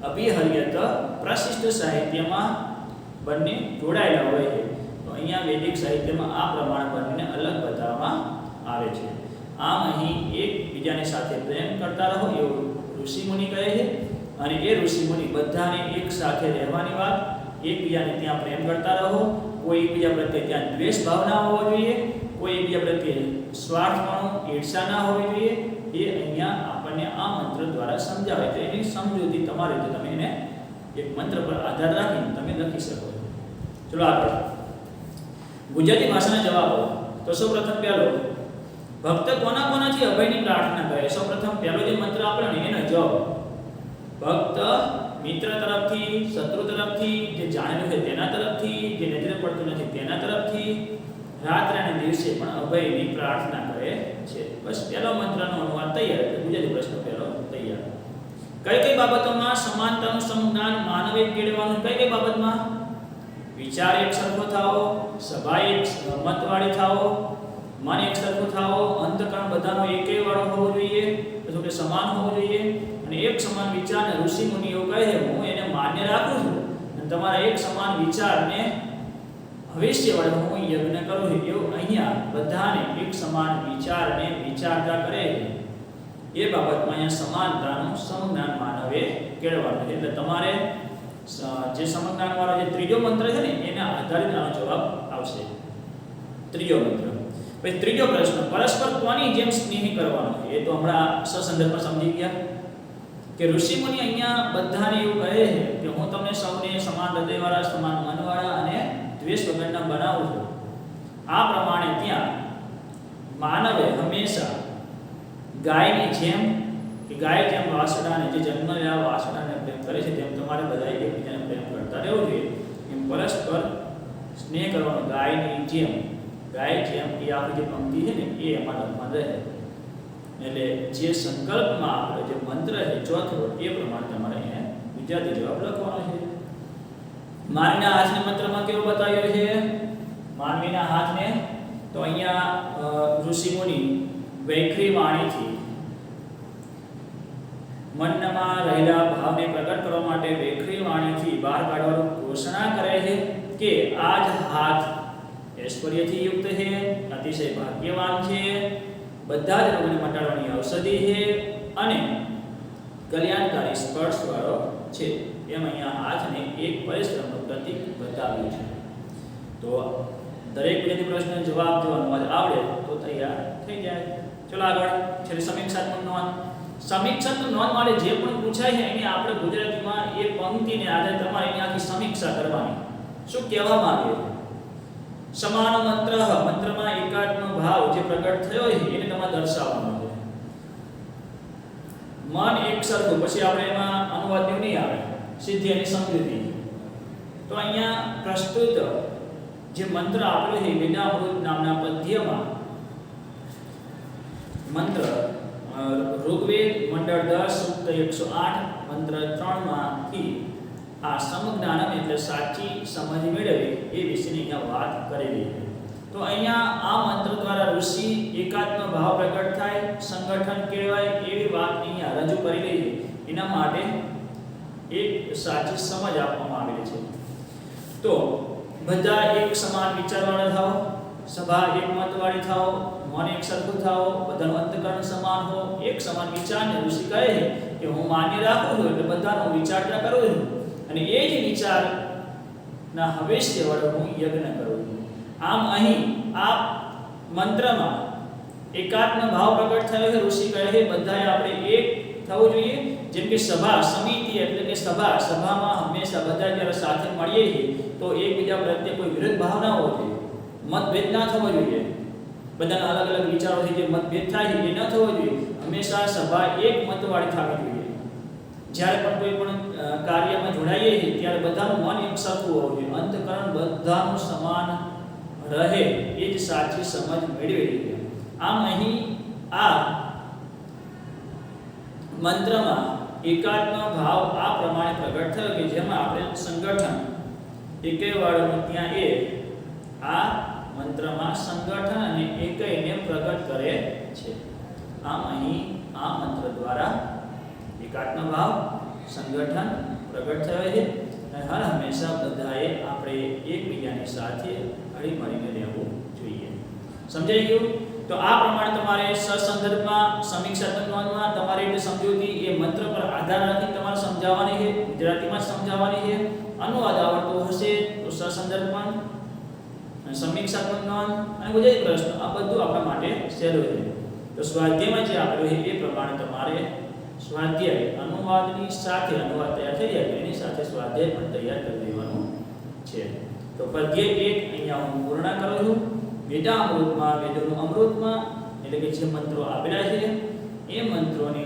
અભિહર્યત પ્રશિષ્ટ સાહિત્યમાં બંને જોડાયેલા હોય છે. તો અહીંયા વૈદિક સાહિત્યમાં આ પ્રમાણે બંનેને અલગ બતાવવામાં આવે છે. આમ અહીં એકબીજાની સાથે પ્રેમ કરતા રહો એવું ઋષિમુનિ કહે છે અને એ ઋષિમુનિ બધાને એક સાથે રહેવાની વાત, એકબીજાને ત્યાં પ્રેમ કરતા રહો, કોઈ એકબીજા પ્રત્યે ત્યાં દ્વેષ ભાવ ના હોવો જોઈએ, કોઈ એકબીજા પ્રત્યે સ્વાર્થપણું, ઈર્ષા ના હોવી જોઈએ. એ અહીંયા આપણને આ મંત્ર દ્વારા સમજાવે. તો એની સમજૂતી તમારે તો તમે એને એક મંત્ર પર આધાર રાખીને તમે લખી શકો છો. ચલો આગળ ગુજરાતી ભાષાના જવાબો. તો સૌપ્રથમ પહેલો, ભક્ત કોના કોનાથી અભયની પ્રાર્થના કરે? સૌપ્રથમ પહેલો જે મંત્ર આપણો ને એનો જવાબ. ભક્ત મિત્ર તરફથી, શત્રુ તરફથી, જે જાણેલું છે તેના તરફથી, જે નજરે પડતું નથી તેના તરફથી રાત્રે અને દિવસે પણ અભયની પ્રાર્થના કરે છે. બસ પહેલો મંત્રનો અનુવાદ તૈયાર. એટલે ગુજરાતી પ્રશ્ન પહેલો તૈયાર. કઈ કઈ બાબતોમાં સમાનતાનું સંજ્ઞાન માનવે કેળવવાનું? કઈ કઈ બાબતમાં? વિચાર એક સરખો થાવો, સભા એક મતવાળી થાવો, મન એક સરખું થાવો, અંતકરણ બધાનો એકે વાળો હોવો જોઈએ, એટલે કે સમાન હોવો જોઈએ અને એક સમાન વિચારને ઋષિ મુનિઓ કહે છે હું એને માન્ય રાખું છું અને તમારા એક સમાન વિચારને ભવિષ્યવાળો હું યજ્ઞ કરું છું. એવું અહીંયા બધાને એક સમાન વિચારને વિચારતા કરે એ બાબતમાં અહીંયા સમાનતાનું સંજ્ઞાન માનવે કેળવવાનું. એટલે તમારે જે સમજ્ઞાન વાળો જે ત્રીજો મંત્ર છે ને એના આધારિત આનો જવાબ આવશે. ત્રીજો મંત્ર. પછી ત્રીજો પ્રશ્ન, પરસ્પર કોની જેમ સ્નેહ કરવાનો? એ તો હમણાં સસંદર્ભમાં સમજી ગયા કે ઋષિમુનિ અહીંયા બધાને એવું કહે છે કે હું તમને સૌને સમાન હૃદયવાળા, સમાન મનવાળા અને દ્વેષ વગરના બનાવું છું. આ પ્રમાણે ત્યાં માનવે હંમેશા ગાયની જેમ કે ગાય જેમ વાછરડાને, જે જન્મેલા વાછરડાને પ્રેમ કરે છે તેમ તમારે બધાએ એકબીજાને પ્રેમ કરતા રહેવું જોઈએ. એમ પરસ્પર સ્નેહ કરવાનો ગાયની જેમ. ગાય જેમ એ આપણી જે પંક્તિ છે ને એ એમાં લખમાં રહે. એટલે જે સંકલ્પમાં આપણે જે મંત્ર છે ચોથો એ પ્રમાણે તમારે અહીંયા ગુજરાતી જવાબ લખવાનો છે. માનવીના હાથને મંત્રમાં કેવો બતાવ્યો છે? માનવીના હાથને તો અહીંયા ઋષિમુનિ વૈખરી વાણીથી મનમાં રહેલા ભાવને પ્રગટ કરવા માટે વૈખરી વાણીથી બહાર કાઢવાનું ઘોષણા કરે છે કે આ જ હાથ ઐશ્વર્યથી યુક્ત છે, અતિશય ભાગ્યવાન છે, બધા જ રોગોને મટાડવાની ઔષધિ છે અને કલ્યાણકારી સ્પર્શવાળો છે. એમ અહીંયા હાથને એક પરિશ્રમનું પ્રતીક બતાવ્યું છે. તો દરેક ગુજરાતી પ્રશ્નનો જવાબ જો અનુવાદ આવડે તો તૈયાર થઈ જાય. ચલો આગળ છે સમીક્ષાત્મક નોંધ. સમીક્ષાત્મક નોંધ માટે જે પણ પૂછાય છે એની આપણે ગુજરાતીમાં એ પંક્તિને આધારે તમારે એની આખી સમીક્ષા કરવાની. શું કહેવા માંગે? સમાન મંત્ર, મંત્રમાં એકાત્મ ભાવ જે પ્રગટ થયો છે એને તમારે દર્શાવવાનો છે. મન એક સરખું, પછી આપણે એમાં અનુવાદ નહીં આવે, સીધી એની સમજૂતી. તો અહીંયા પ્રસ્તુત જે મંત્ર આપેલો છે વેદામૃત નામના પદ્યમાં મંત્ર ઋગ્વેદ મંડળ 10 સૂક્ત 108 મંત્ર 3 માંથી આ સમજ્ઞાનમ એટલે સાચી સમજ મેળવી એ વિશેની અહીંયા વાત કરેલી છે. તો અહીંયા આ મંત્ર દ્વારા ઋષિ એકાત્મ ભાવ પ્રગટ થાય, સંગઠન કેળવાય એવી વાત અહીંયા રજૂ કરેલી છે. એના માટે એક સાચી સમજ આપવામાં આવેલી છે. તો બધા એક સમાન વિચારવાળા થાઓ, સભા એક મતવાળી થાઓ, મન એક સરખું થાઓ, બધાનું અંતકરણ સમાન હો, એક સમાન વિચારને ઋષિ કહે છે કે હું માન્ય રાખું છું એટલે બધાનો વિચારતા કરું છું અને એ જ વિચારના ભવિષ્ય વડે હું યજ્ઞ કરું છું. આમ અહીં આ મંત્રમાં એકાત્મ ભાવ પ્રગટ થયો છે. ઋષિ કહે છે બધાએ આપણે એક થવું જોઈએ. જેમ કે સભા સમિતિ એટલે કે સભામાં હંમેશા બધા જ્યારે સાથે મળીએ છીએ તો એકબીજા પ્રત્યે કોઈ વિરોધ ભાવ ના હોવો જોઈએ, મતભેદ ના થવો જોઈએ, બધાના અલગ અલગ વિચારોથી જે મતભેદ થાય છે એ ન થવો જોઈએ. હંમેશા સભા એક મતવાળી થવી જોઈએ. જ્યારે પણ કોઈ પણ કાર્યમાં જોડાઈએ છીએ ત્યારે બધાનું મન એક સરખું હોવું જોઈએ, અંતકરણ બધાનું સમાન રહે એ જ સાચી સમજ મેળવી રહી છે. આમ અહીં આ મંત્રમાં એકાત્મ ભાવ આ પ્રમાણે પ્રગટ થયો કે જેમાં આપણે સંગઠન એકેયવાળાનું ત્યાં એ આ મંત્રમાં સંગઠન અને એકેયને પ્રગટ કરે છે. આમ અહીં આ મંત્ર દ્વારા એકાત્મ ભાવ સંગઠન પ્રગટ થયો છે અને હર હંમેશા બધાએ આપણે એકબીજાની સાથે હળી મળીને રહેવું જોઈએ. સમજાઈ ગયું? તો આ પ્રમાણે તમારે સસંદર્ભમાં સમીક્ષાત્મક નોંધમાં તમારે એટલે સમજૂતી એ મંત્ર પર આધાર રાખી તમારે સમજાવવાની છે, ગુજરાતીમાં સમજાવવાની છે. અનુવાદ આવડતો હશે તો સસંદર્ભમાં સમીક્ષાત્મક નોંધ અને ગુજરાતી પ્રશ્ન આ બધું આપણા માટે સહેલું છે. તો સ્વાધ્યાયમાં જે આપેલું છે એ પ્રમાણે તમારે સ્વાધ્યાય અનુવાદની સાથે અનુવાદ તૈયાર થઈ જાય એની સાથે સ્વાધ્યાય પણ તૈયાર કરી દેવાનું છે. તો પદ્ય 1 અહીંયા હું પૂર્ણ કરું છું. વેદામૃતમાં વેદોનું અમૃતમાં એટલે કે જે મંત્રો આપેલા છે એ મંત્રોને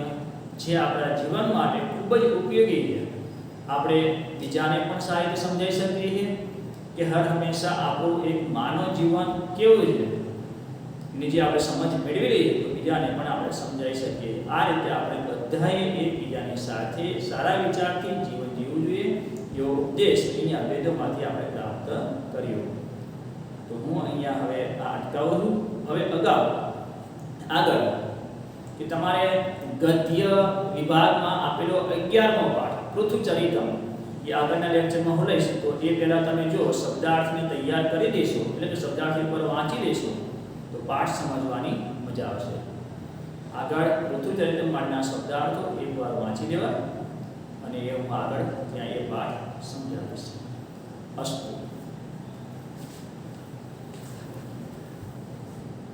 જે આપણા જીવન માટે ખૂબ જ ઉપયોગી છે. આપણે બીજાને પણ સારી રીતે સમજાવી શકીએ છીએ કે હર હંમેશા આપણું એક માનવ જીવન કેવું છે એની જે આપણે સમજ મેળવી લઈએ તો બીજાને પણ આપણે સમજાવી શકીએ. આ રીતે આપણે બધાએ એકબીજાની સાથે સારા વિચારથી જીવન જીવવું જોઈએ એવો ઉપદેશ અહીંયા વેદોમાંથી આપણે પ્રાપ્ત કર્યો. તો હું અહીંયા હવે આ અટકાવું છું. હવે આગળ કે તમારે ગદ્ય વિભાગમાં આપેલો 11મો પાઠ પૃથુચરિતમ એ આગળના લેક્ચરમાં હું લઈશ. તો એ પહેલા તમે જો શબ્દાર્થને તૈયાર કરી દેશો એટલે કે શબ્દાર્થ ઉપર વાંચી લેશો તો પાઠ સમજવાની મજા આવશે. આગળ પૃથુચરિતમ પાઠના શબ્દાર્થો એકવાર વાંચી લેવા અને એ હું આગળ ત્યાં એ પાઠ સમજાવીશ. અસ્તુ.